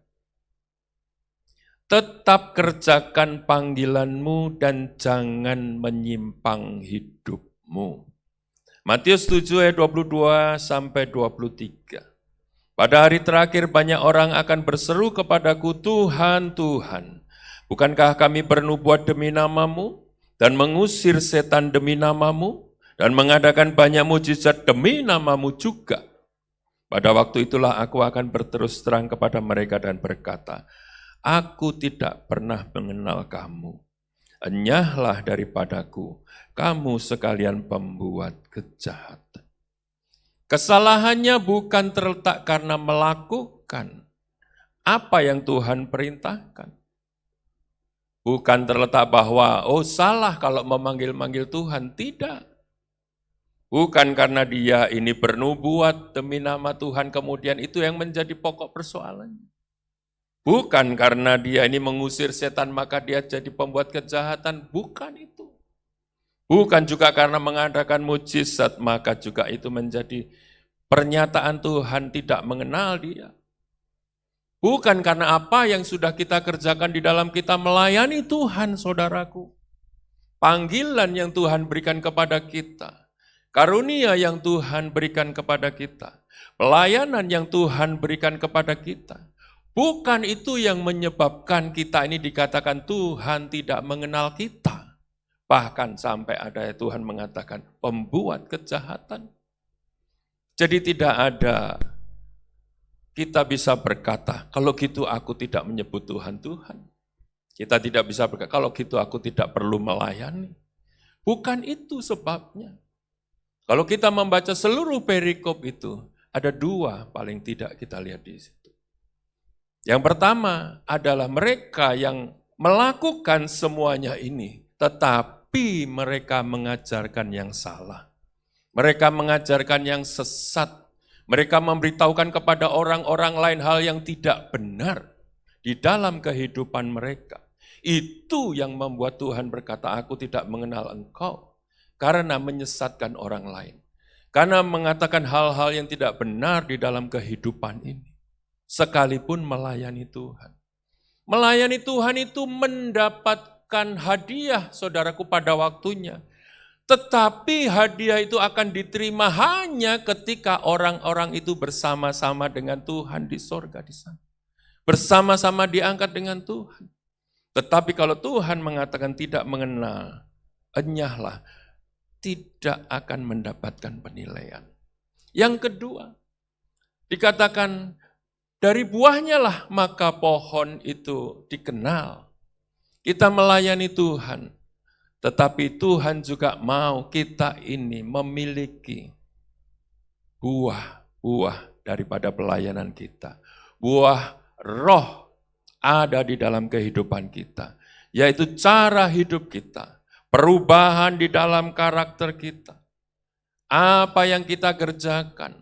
tetap kerjakan panggilanmu dan jangan menyimpang hidupmu. Matius 7 ayat 22 sampai 23. Pada hari terakhir banyak orang akan berseru kepadaku, Tuhan, Tuhan, bukankah kami bernubuat demi namamu dan mengusir setan demi namamu dan mengadakan banyak mujizat demi namamu juga? Pada waktu itulah aku akan berterus terang kepada mereka dan berkata, aku tidak pernah mengenal kamu. Enyahlah daripadaku, kamu sekalian pembuat kejahatan. Kesalahannya bukan terletak karena melakukan apa yang Tuhan perintahkan. Bukan terletak bahwa, salah kalau memanggil-manggil Tuhan. Tidak. Bukan karena dia ini bernubuat demi nama Tuhan, kemudian itu yang menjadi pokok persoalannya. Bukan karena dia ini mengusir setan, maka dia jadi pembuat kejahatan. Bukan itu. Bukan juga karena mengadakan mujizat, maka juga itu menjadi pernyataan Tuhan tidak mengenal dia. Bukan karena apa yang sudah kita kerjakan di dalam kita melayani Tuhan, saudaraku. Panggilan yang Tuhan berikan kepada kita, karunia yang Tuhan berikan kepada kita, pelayanan yang Tuhan berikan kepada kita. Bukan itu yang menyebabkan kita ini dikatakan Tuhan tidak mengenal kita. Bahkan sampai ada Tuhan mengatakan pembuat kejahatan. Jadi tidak ada kita bisa berkata, kalau gitu aku tidak menyebut Tuhan Tuhan. Kita tidak bisa berkata, kalau gitu aku tidak perlu melayani. Bukan itu sebabnya. Kalau kita membaca seluruh perikop itu, ada dua paling tidak kita lihat di situ. Yang pertama adalah mereka yang melakukan semuanya ini, tetapi mereka mengajarkan yang salah. Mereka mengajarkan yang sesat. Mereka memberitahukan kepada orang-orang lain hal yang tidak benar di dalam kehidupan mereka. Itu yang membuat Tuhan berkata, aku tidak mengenal engkau. Karena menyesatkan orang lain. Karena mengatakan hal-hal yang tidak benar di dalam kehidupan ini. Sekalipun melayani Tuhan. Melayani Tuhan itu mendapatkan hadiah, saudaraku, pada waktunya. Tetapi hadiah itu akan diterima hanya ketika orang-orang itu bersama-sama dengan Tuhan di sorga di sana. Bersama-sama diangkat dengan Tuhan. Tetapi kalau Tuhan mengatakan tidak mengenal, enyahlah, tidak akan mendapatkan penilaian. Yang kedua, dikatakan dari buahnya lah maka pohon itu dikenal. Kita melayani Tuhan. Tetapi Tuhan juga mau kita ini memiliki buah daripada pelayanan kita. Buah roh ada di dalam kehidupan kita. Yaitu cara hidup kita. Perubahan di dalam karakter kita. Apa yang kita kerjakan.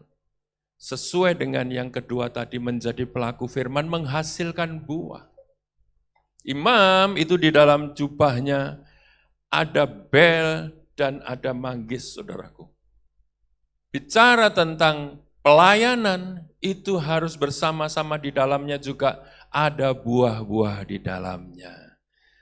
Sesuai dengan yang kedua tadi menjadi pelaku firman menghasilkan buah. Imam itu di dalam jubahnya ada bel dan ada manggis, saudaraku. Bicara tentang pelayanan, itu harus bersama-sama di dalamnya juga ada buah-buah di dalamnya.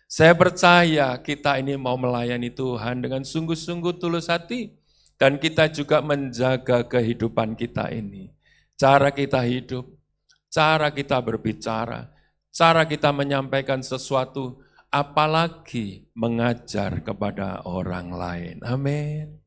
Saya percaya kita ini mau melayani Tuhan dengan sungguh-sungguh tulus hati, dan kita juga menjaga kehidupan kita ini. Cara kita hidup, cara kita berbicara, cara kita menyampaikan sesuatu, apalagi mengajar kepada orang lain. Amin.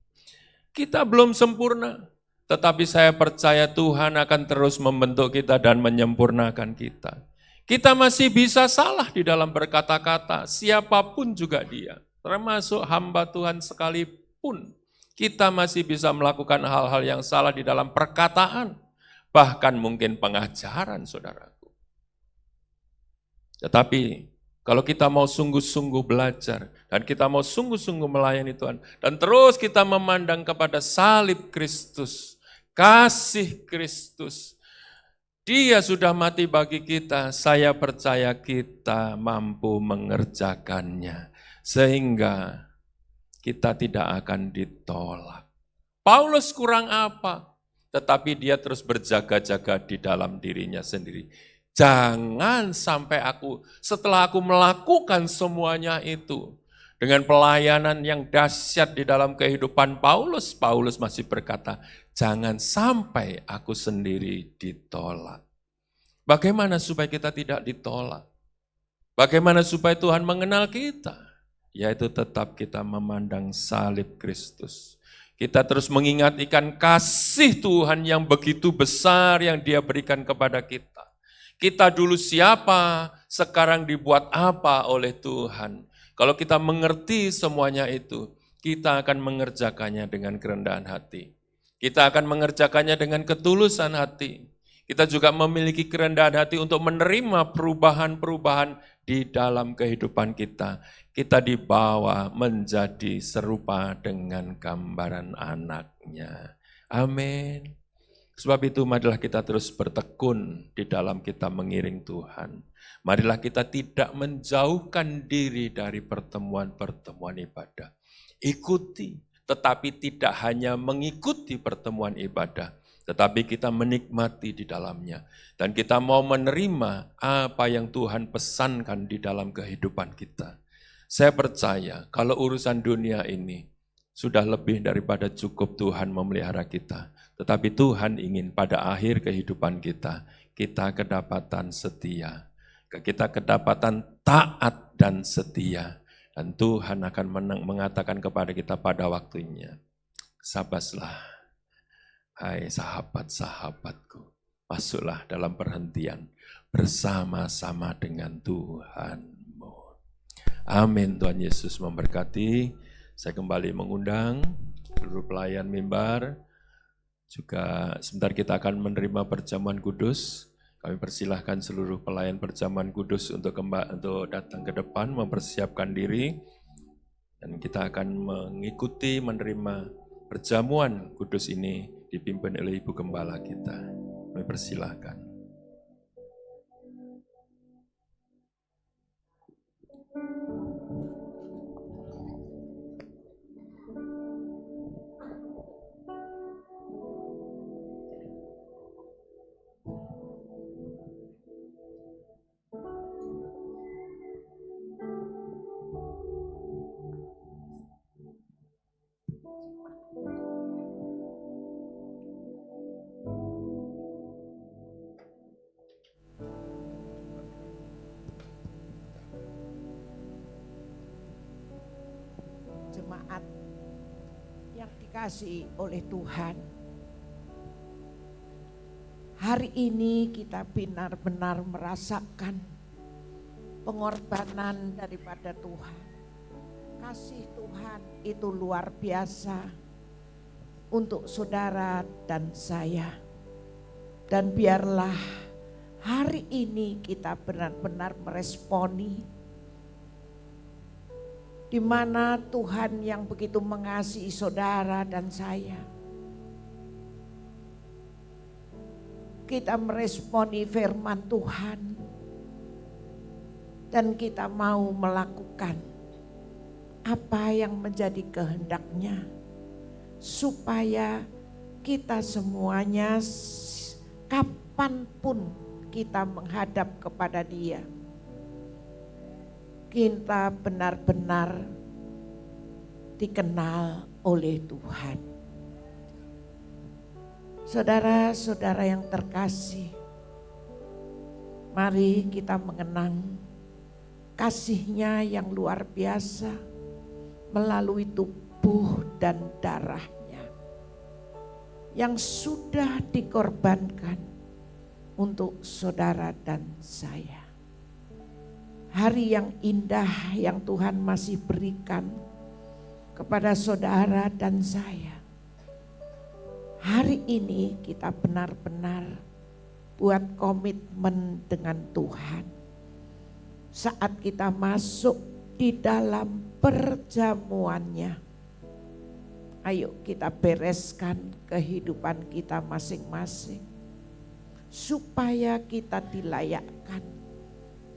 Kita belum sempurna, tetapi saya percaya Tuhan akan terus membentuk kita dan menyempurnakan kita. Kita masih bisa salah di dalam berkata-kata, siapapun juga dia, termasuk hamba Tuhan sekalipun. Kita masih bisa melakukan hal-hal yang salah di dalam perkataan, bahkan mungkin pengajaran, saudaraku. Tetapi kalau kita mau sungguh-sungguh belajar, dan kita mau sungguh-sungguh melayani Tuhan, dan terus kita memandang kepada salib Kristus, kasih Kristus, Dia sudah mati bagi kita, saya percaya kita mampu mengerjakannya, sehingga kita tidak akan ditolak. Paulus kurang apa? Tetapi dia terus berjaga-jaga di dalam dirinya sendiri. Jangan sampai setelah aku melakukan semuanya itu, dengan pelayanan yang dahsyat di dalam kehidupan Paulus masih berkata, jangan sampai aku sendiri ditolak. Bagaimana supaya kita tidak ditolak? Bagaimana supaya Tuhan mengenal kita? Yaitu tetap kita memandang salib Kristus. Kita terus mengingat ikan kasih Tuhan yang begitu besar yang Dia berikan kepada kita. Kita dulu siapa, sekarang dibuat apa oleh Tuhan. Kalau kita mengerti semuanya itu, kita akan mengerjakannya dengan kerendahan hati. Kita akan mengerjakannya dengan ketulusan hati. Kita juga memiliki kerendahan hati untuk menerima perubahan-perubahan di dalam kehidupan kita, kita dibawa menjadi serupa dengan gambaran anaknya. Amin. Sebab itu marilah kita terus bertekun di dalam kita mengiring Tuhan. Marilah kita tidak menjauhkan diri dari pertemuan-pertemuan ibadah. Ikuti, tetapi tidak hanya mengikuti pertemuan ibadah, tetapi kita menikmati di dalamnya. Dan kita mau menerima apa yang Tuhan pesankan di dalam kehidupan kita. Saya percaya kalau urusan dunia ini sudah lebih daripada cukup Tuhan memelihara kita. Tetapi Tuhan ingin pada akhir kehidupan kita, kita kedapatan setia. Kita kedapatan taat dan setia. Dan Tuhan akan mengatakan kepada kita pada waktunya, sabaslah, hai sahabat-sahabatku, masuklah dalam perhentian bersama-sama dengan Tuhanmu. Amin. Tuhan Yesus memberkati. Saya kembali mengundang seluruh pelayan mimbar. Juga sebentar kita akan menerima perjamuan kudus. Kami persilahkan seluruh pelayan perjamuan kudus untuk datang ke depan, mempersiapkan diri. Dan kita akan mengikuti menerima perjamuan kudus ini dipimpin oleh Ibu Gembala kita. Kami persilahkan. Jemaat yang dikasihi oleh Tuhan, hari ini kita benar-benar merasakan pengorbanan daripada Tuhan. Kasih Tuhan itu luar biasa untuk saudara dan saya. Dan biarlah hari ini kita benar-benar meresponi di mana Tuhan yang begitu mengasihi saudara dan saya. Kita meresponi firman Tuhan dan kita mau melakukan apa yang menjadi kehendaknya supaya kita semuanya kapanpun kita menghadap kepada Dia, kita benar-benar dikenal oleh Tuhan. Saudara-saudara yang terkasih, mari kita mengenang kasih-Nya yang luar biasa melalui tubuh dan darah-Nya yang sudah dikorbankan untuk saudara dan saya. Hari yang indah yang Tuhan masih berikan kepada saudara dan saya. Hari ini kita benar-benar buat komitmen dengan Tuhan. Saat kita masuk di dalam perjamuannya, ayo kita bereskan kehidupan kita masing-masing supaya kita dilayakkan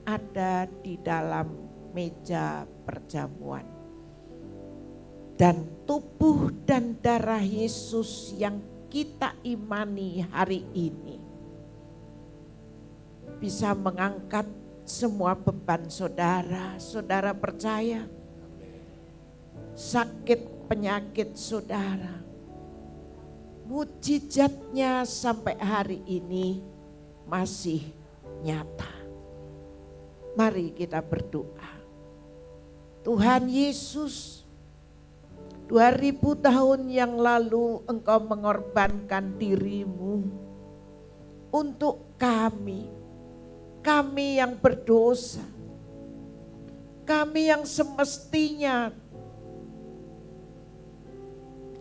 ada di dalam meja perjamuan. Dan tubuh dan darah Yesus yang kita imani hari ini bisa mengangkat semua beban saudara. Saudara percaya sakit penyakit saudara, mujizatnya sampai hari ini masih nyata. Mari kita berdoa. Tuhan Yesus, 2000 tahun yang lalu Engkau mengorbankan dirimu untuk kami yang berdosa, kami yang semestinya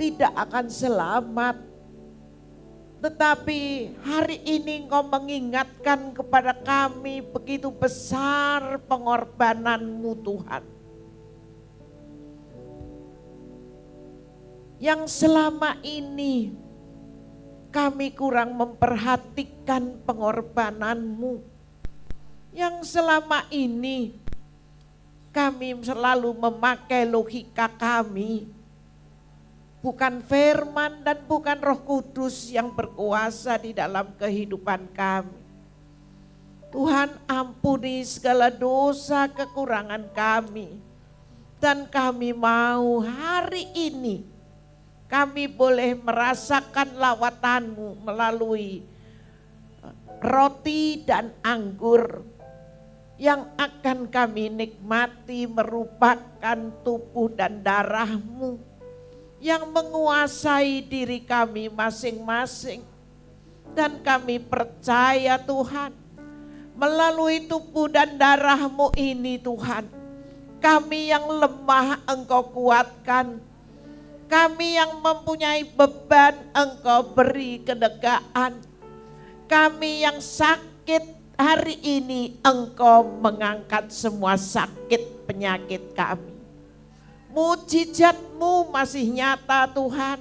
tidak akan selamat, Tetapi hari ini Engkau mengingatkan kepada kami begitu besar pengorbanan-Mu Tuhan. Yang selama ini kami kurang memperhatikan pengorbanan-Mu. Yang selama ini kami selalu memakai logika kami. Bukan firman dan bukan Roh Kudus yang berkuasa di dalam kehidupan kami. Tuhan, ampuni segala dosa kekurangan kami. Dan kami mau hari ini kami boleh merasakan lawatan-Mu melalui roti dan anggur yang akan kami nikmati merupakan tubuh dan darah-Mu yang menguasai diri kami masing-masing. Dan kami percaya Tuhan, melalui tubuh dan darah-Mu ini Tuhan, kami yang lemah Engkau kuatkan, kami yang mempunyai beban Engkau beri kedegaan, kami yang sakit hari ini Engkau mengangkat semua sakit penyakit kami. Mujizat-Mu masih nyata Tuhan,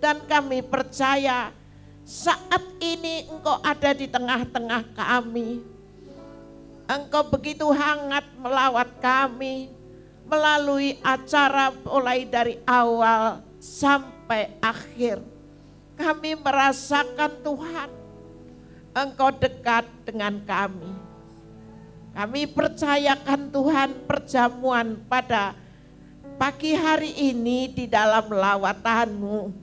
dan kami percaya saat ini Engkau ada di tengah-tengah kami. Engkau begitu hangat melawat kami melalui acara mulai dari awal sampai akhir. Kami merasakan Tuhan, Engkau dekat dengan kami. Kami percayakan Tuhan perjamuan pada pagi hari ini di dalam lawatan-Mu.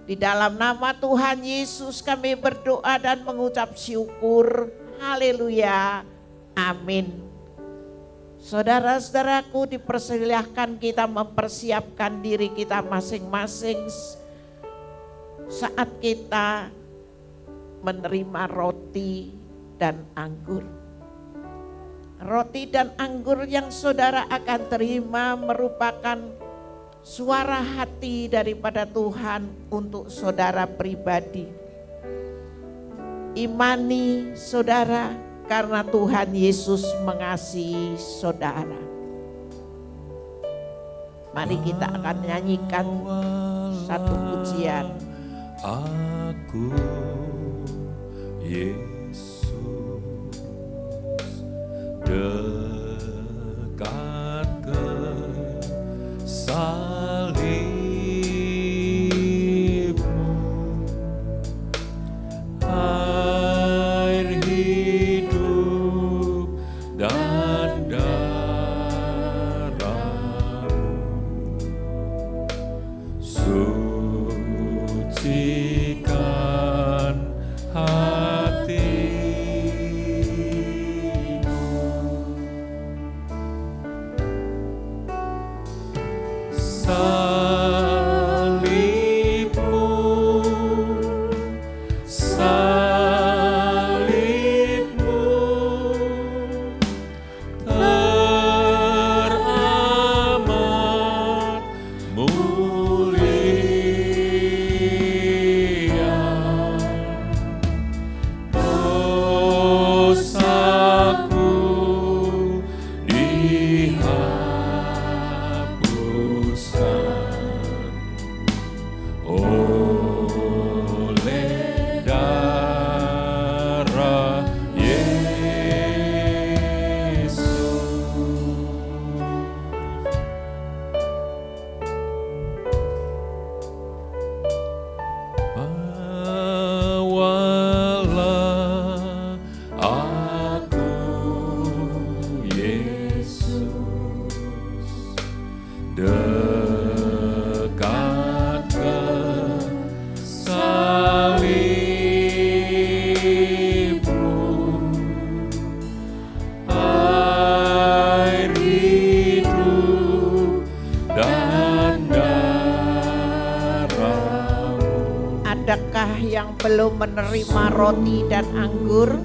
Di dalam nama Tuhan Yesus kami berdoa dan mengucap syukur. Haleluya. Amin. Saudara-saudaraku, dipersilahkan kita mempersiapkan diri kita masing-masing saat kita menerima roti dan anggur. Roti dan anggur yang saudara akan terima merupakan suara hati daripada Tuhan untuk saudara pribadi. Imani saudara karena Tuhan Yesus mengasihi saudara. Mari kita akan nyanyikan satu pujian. Aku Yesus dekat ke salib-Mu, air hidup dan darah-Mu, sucikan hati. Adakah yang belum menerima roti dan anggur?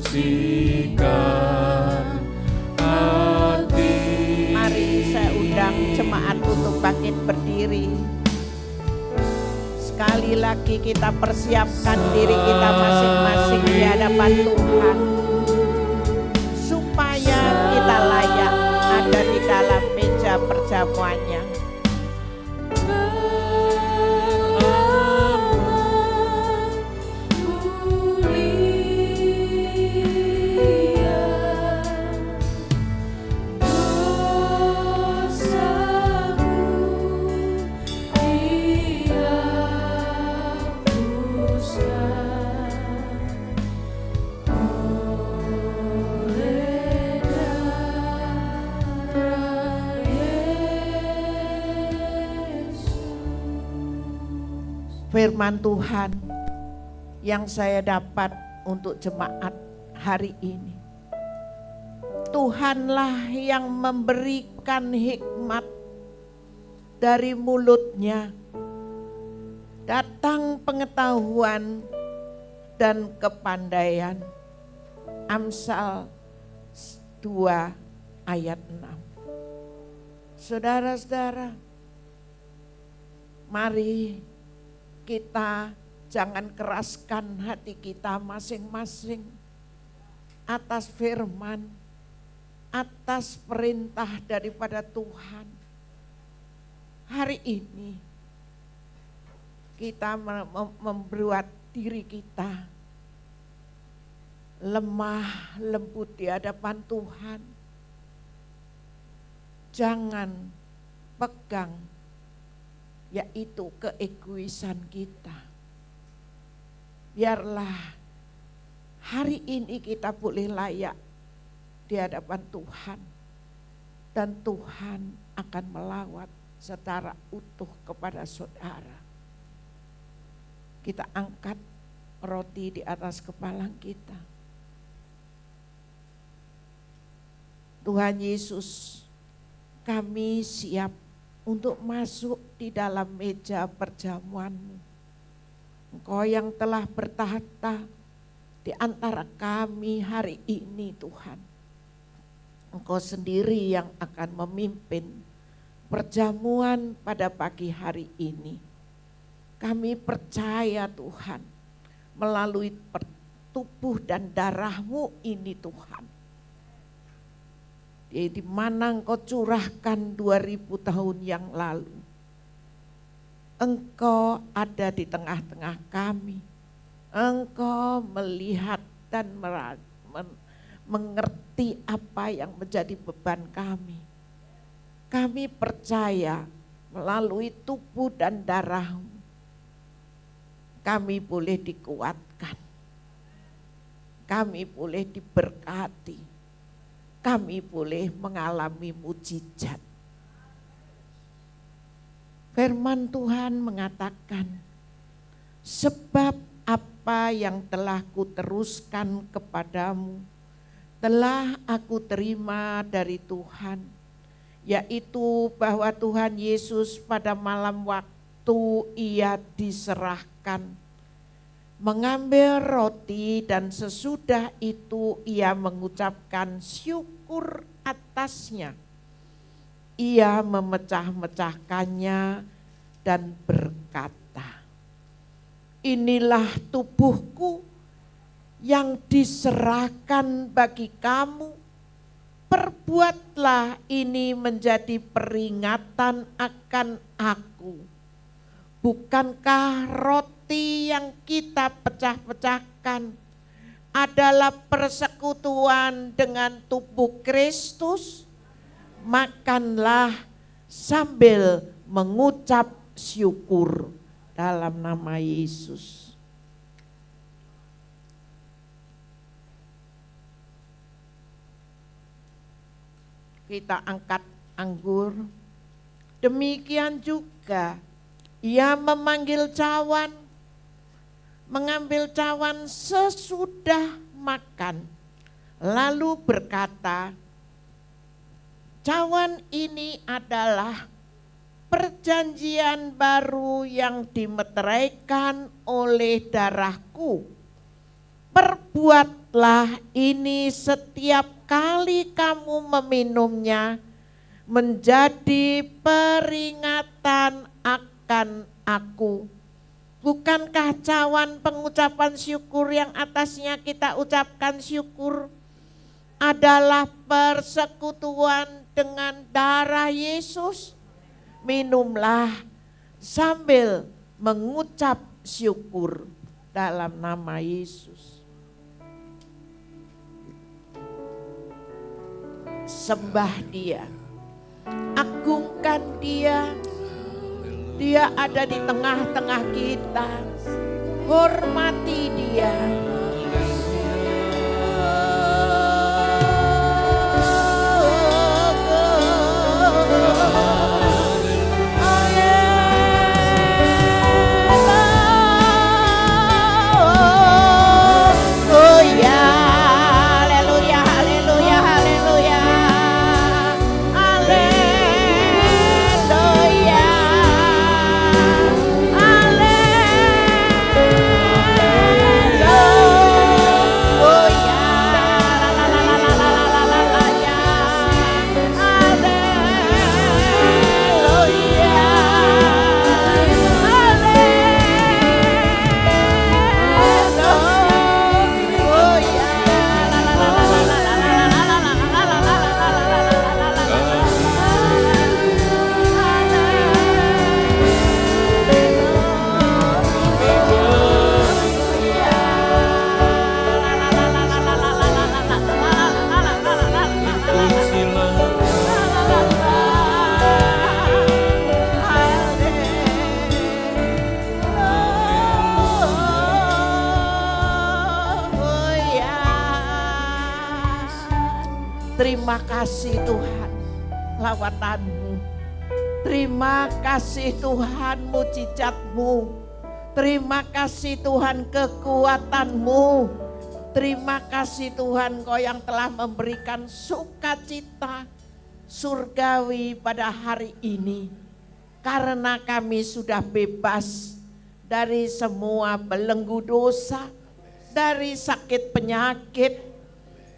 Mari saya undang jemaat untuk bangkit berdiri. sekali lagi kita persiapkan diri kita masing-masing di hadapan Tuhan, supaya kita layak ada di dalam meja perjamuannya. Firman Tuhan yang saya dapat untuk jemaat hari ini. Tuhanlah yang memberikan hikmat dari mulutnya. Datang pengetahuan dan kepandaian. Amsal 2 ayat 6. Saudara-saudara, mari kita jangan keraskan hati kita masing-masing atas firman, atas perintah daripada Tuhan. Hari ini kita membuat diri kita lemah lembut di hadapan Tuhan. Jangan pegang yaitu keegoisan kita. Biarlah hari ini kita boleh layak di hadapan Tuhan, dan Tuhan akan melawat secara utuh kepada saudara. Kita angkat roti di atas kepala kita. Tuhan Yesus, kami siap untuk masuk di dalam meja perjamuan-Mu. Engkau yang telah bertahta di antara kami hari ini Tuhan. Engkau sendiri yang akan memimpin perjamuan pada pagi hari ini. Kami percaya Tuhan, melalui tubuh dan darah-Mu ini Tuhan, di mana Engkau curahkan 2000 tahun yang lalu. Engkau ada di tengah-tengah kami. Engkau melihat dan mengerti apa yang menjadi beban kami. Kami percaya melalui tubuh dan darah-Mu, kami boleh dikuatkan. Kami boleh diberkati. Kami boleh mengalami mujizat. Firman Tuhan mengatakan, sebab apa yang telah kuteruskan kepadamu, telah aku terima dari Tuhan, yaitu bahwa Tuhan Yesus pada malam waktu Ia diserahkan, mengambil roti dan sesudah itu Ia mengucapkan syukur atasnya. Ia memecah-mecahkannya dan berkata, inilah tubuhku yang diserahkan bagi kamu. Perbuatlah ini menjadi peringatan akan aku. Bukankah roti yang kita pecah-pecahkan adalah persekutuan dengan tubuh Kristus? Makanlah sambil mengucap syukur dalam nama Yesus. Kita angkat anggur. Demikian juga Ia memanggil cawan, mengambil cawan sesudah makan, lalu berkata, cawan ini adalah perjanjian baru yang dimeteraikan oleh darahku. Perbuatlah ini setiap kali kamu meminumnya menjadi peringatan akan aku. Bukankah cawan pengucapan syukur yang atasnya kita ucapkan syukur adalah persekutuan dengan darah Yesus? Minumlah sambil mengucap syukur dalam nama Yesus. Sembah Dia, agungkan Dia. Dia ada di tengah-tengah kita. Hormati Dia. Terima kasih Tuhan lawatan-Mu. Terima kasih Tuhan mujizat-Mu. Terima kasih Tuhan kekuatan-Mu. Terima kasih Tuhan Kau yang telah memberikan sukacita surgawi pada hari ini. Karena kami sudah bebas dari semua belenggu dosa, dari sakit penyakit,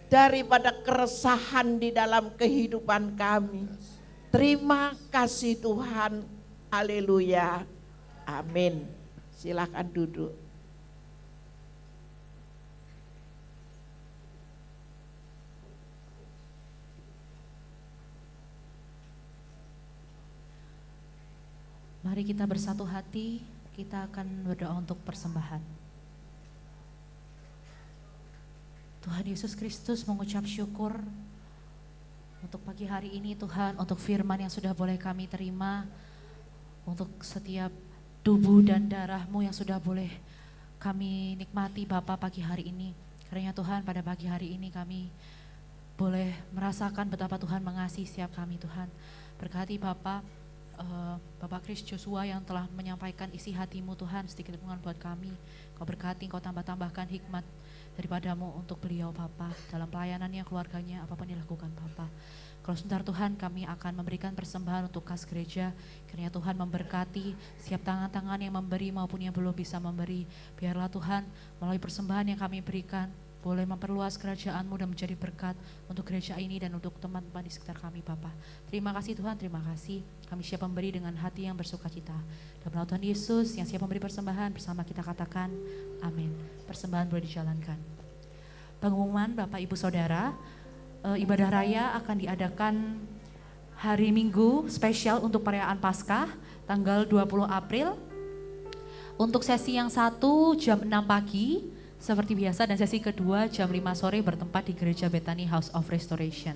daripada keresahan di dalam kehidupan kami. Terima kasih Tuhan. Haleluya. Amin. Silakan duduk. Mari kita bersatu hati, kita akan berdoa untuk persembahan. Tuhan Yesus Kristus mengucap syukur untuk pagi hari ini Tuhan, untuk firman yang sudah boleh kami terima, untuk setiap tubuh dan darah-Mu yang sudah boleh kami nikmati Bapa pagi hari ini. Karena Tuhan pada pagi hari ini kami boleh merasakan betapa Tuhan mengasihi setiap kami Tuhan. Berkati Bapak Chris Joshua yang telah menyampaikan isi hati-Mu Tuhan, sedikit dukungan buat kami. Kau berkati, Kau tambah-tambahkan hikmat daripada-Mu untuk beliau Bapa dalam pelayanannya, keluarganya, apapun dilakukan Bapa. Kalau sebentar Tuhan kami akan memberikan persembahan untuk kas gereja, kiranya Tuhan memberkati setiap tangan-tangan yang memberi maupun yang belum bisa memberi. Biarlah Tuhan melalui persembahan yang kami berikan boleh memperluas kerajaan-Mu dan menjadi berkat untuk gereja ini dan untuk teman-teman di sekitar kami Bapa. Terima kasih Tuhan, terima kasih. Kami siap memberi dengan hati yang bersukacita. Dalam nama Tuhan Yesus yang siap memberi persembahan, bersama kita katakan amin. Persembahan boleh dijalankan. Pengumuman Bapak Ibu Saudara, ibadah raya akan diadakan hari Minggu spesial untuk perayaan Paskah tanggal 20 April. Untuk sesi yang 1 jam 6 pagi seperti biasa, dan sesi kedua jam 5 sore bertempat di Gereja Bethany House of Restoration.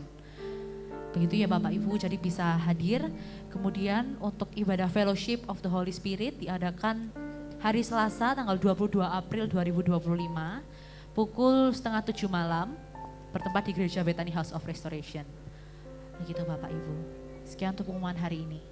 Begitu ya Bapak Ibu, jadi bisa hadir. Kemudian untuk ibadah Fellowship of the Holy Spirit diadakan hari Selasa tanggal 22 April 2025 pukul 6:30 malam bertempat di Gereja Bethany House of Restoration. Begitu Bapak Ibu. Sekian untuk pengumuman hari ini.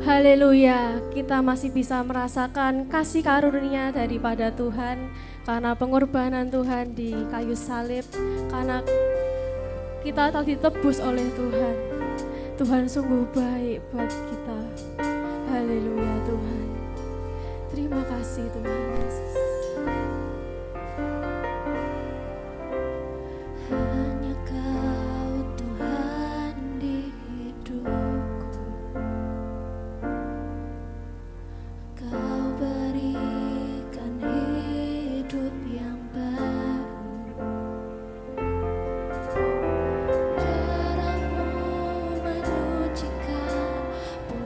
Haleluya, kita masih bisa merasakan kasih karunia daripada Tuhan karena pengorbanan Tuhan di kayu salib, karena kita telah ditebus oleh Tuhan. Tuhan sungguh baik buat kita. Haleluya Tuhan. Terima kasih Tuhan Yesus.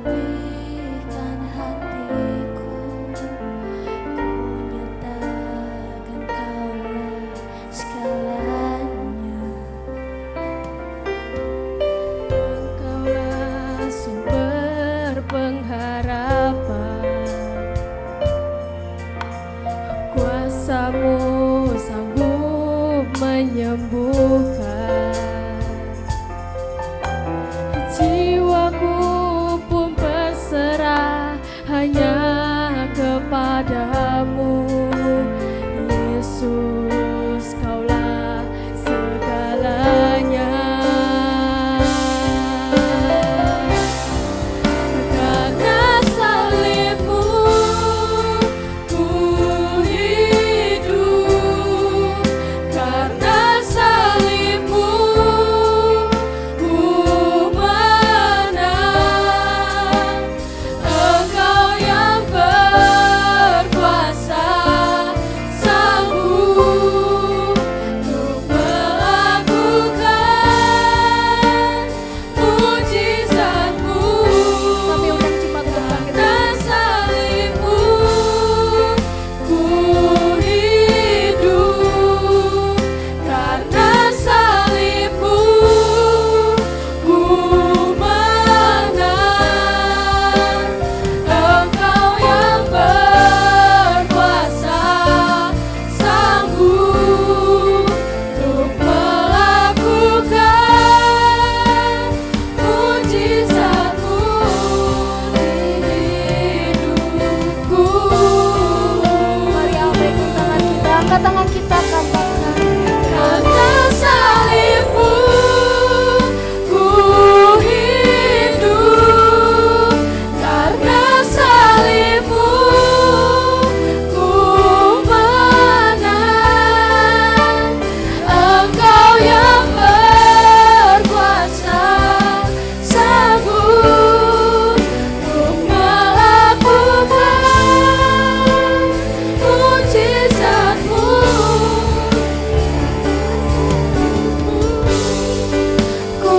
Pulihkan hatiku, ku nyatakan Kaulah segalanya. Engkaulah sumber pengharapan, kuasa-Mu sanggup menyembuhkan. Jiwaku pun berserah hanya kepadamu, Yesus, Kaulah segalanya. Karena salib-Mu ku hidup, karena salib-Mu ku menang. Engkau yang berkuasa sanggup untuk melakukan mujizat-Mu. Kami undang jemaat untuk bangkit. Karena salib-Mu ku hidup, karena salib-Mu ku menang. Engkau yang berkuasa sanggup untuk melakukan mujizat-Mu di hidupku. Mari amaikan tangan kita, angkat tangan kita, katakan. Karena salib-Mu ku hidup, karena salib-Mu ku menang. Engkau yang berkuasa sanggup untuk melakukan mujizat-Mu. Ku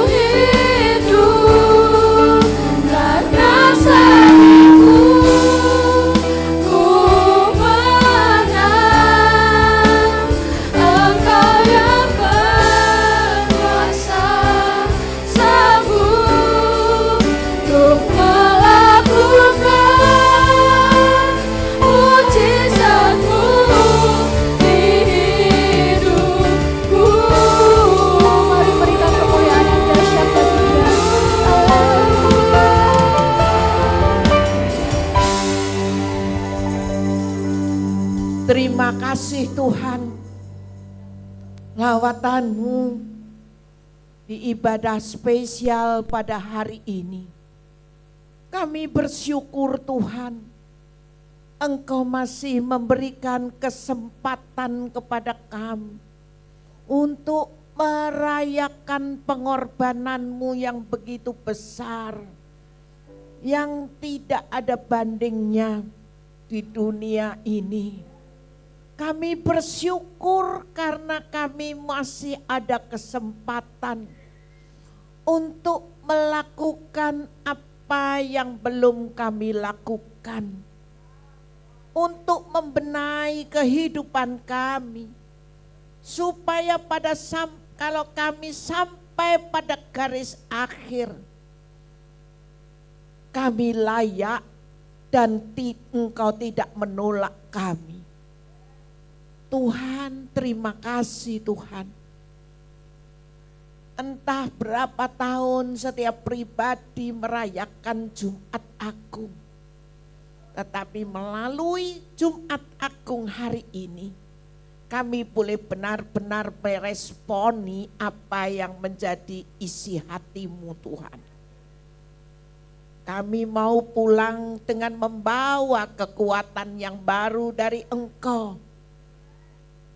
hidup karena salib-Mu ku menang. Engkau yang berkuasa sanggup untuk melakukan mujizat-Mu di hidupku. Mari berikan kemuliaan yang dahsyat bagi Dia. Terima kasih Tuhan, lawatan-Mu di ibadah spesial pada hari ini. Kami bersyukur Tuhan, Engkau masih memberikan kesempatan kepada kami untuk merayakan pengorbanan-Mu yang begitu besar, yang tidak ada bandingnya di dunia ini. Kami bersyukur karena kami masih ada kesempatan untuk melakukan apa yang belum kami lakukan, untuk membenahi kehidupan kami, supaya kalau kami sampai pada garis akhir, kami layak dan Engkau tidak menolak kami. Tuhan, terima kasih Tuhan. Entah berapa tahun setiap pribadi merayakan Jumat Agung, tetapi melalui Jumat Agung hari ini, kami boleh benar-benar meresponi apa yang menjadi isi hati-Mu Tuhan. Kami mau pulang dengan membawa kekuatan yang baru dari Engkau.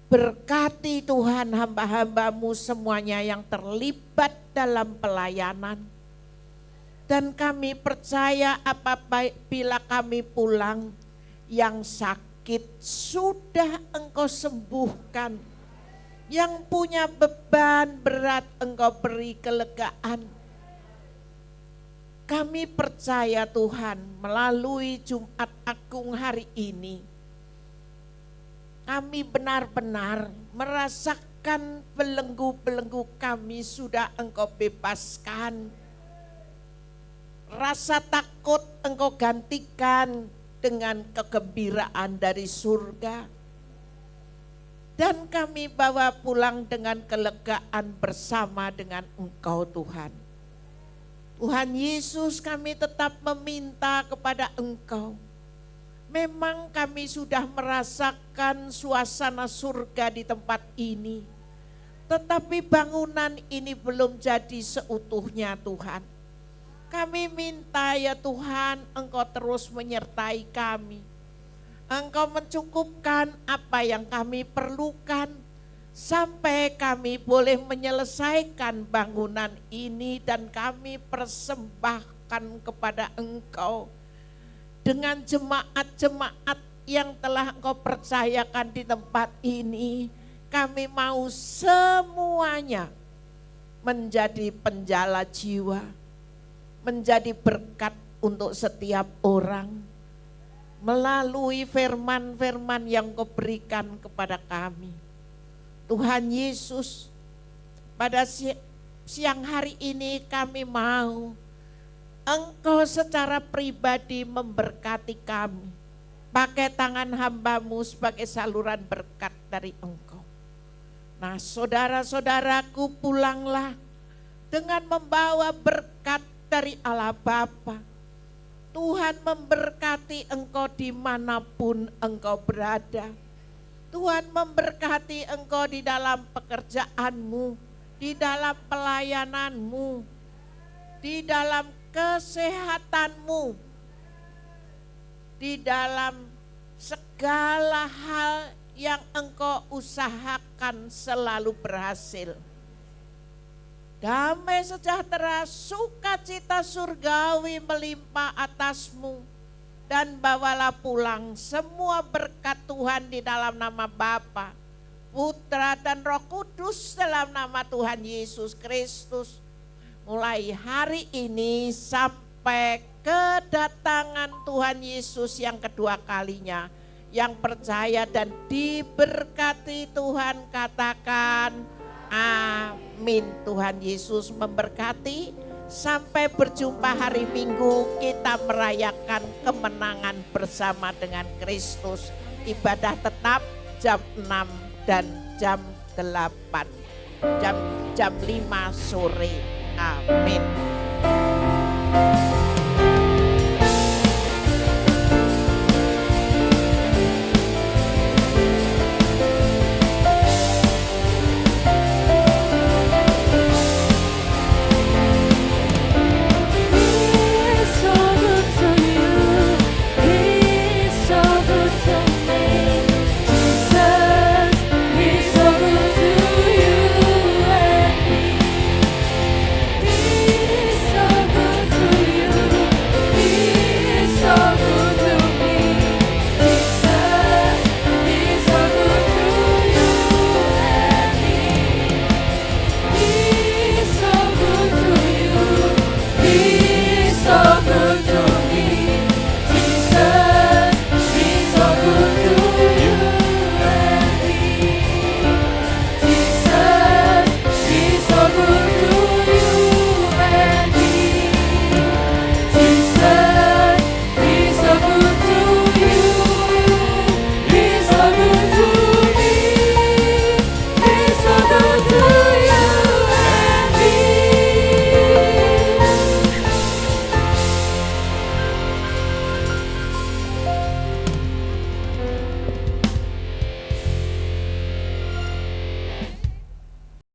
Berkati Tuhan hamba-hamba-Mu semuanya yang terlibat dalam pelayanan. Dan kami percaya apabila kami pulang, yang sakit sudah Engkau sembuhkan. Yang punya beban berat Engkau beri kelegaan. Kami percaya Tuhan melalui Jumat Agung hari ini, kami benar-benar merasakan belenggu-belenggu kami sudah Engkau bebaskan. Rasa takut Engkau gantikan dengan kegembiraan dari surga. Dan kami bawa pulang dengan kelegaan bersama dengan Engkau Tuhan. Tuhan Yesus, kami tetap meminta kepada Engkau. Memang kami sudah merasakan suasana surga di tempat ini. Tetapi bangunan ini belum jadi seutuhnya Tuhan. Kami minta ya Tuhan, Engkau terus menyertai kami. Engkau mencukupkan apa yang kami perlukan, sampai kami boleh menyelesaikan bangunan ini dan kami persembahkan kepada Engkau. Dengan jemaat-jemaat yang telah Engkau percayakan di tempat ini, kami mau semuanya menjadi penjala jiwa, menjadi berkat untuk setiap orang, melalui firman-firman yang Kau berikan kepada kami. Tuhan Yesus, pada siang hari ini kami mau Engkau secara pribadi memberkati kami. Pakai tangan hamba-Mu sebagai saluran berkat dari Engkau. Nah, saudara-saudaraku, pulanglah dengan membawa berkat dari Allah Bapa. Tuhan memberkati engkau dimanapun engkau berada. Tuhan memberkati engkau di dalam pekerjaanmu, di dalam pelayananmu, di dalam kesehatanmu, di dalam segala hal yang engkau usahakan selalu berhasil. Damai sejahtera, sukacita surgawi melimpah atasmu. Dan bawalah pulang semua berkat Tuhan di dalam nama Bapa, Putra dan Roh Kudus dalam nama Tuhan Yesus Kristus. Mulai hari ini sampai kedatangan Tuhan Yesus yang kedua kalinya. Yang percaya dan diberkati Tuhan katakan amin. Tuhan Yesus memberkati. Sampai berjumpa hari Minggu, kita merayakan kemenangan bersama dengan Kristus. Ibadah tetap jam 6 dan jam 8, jam 5 sore. Amin.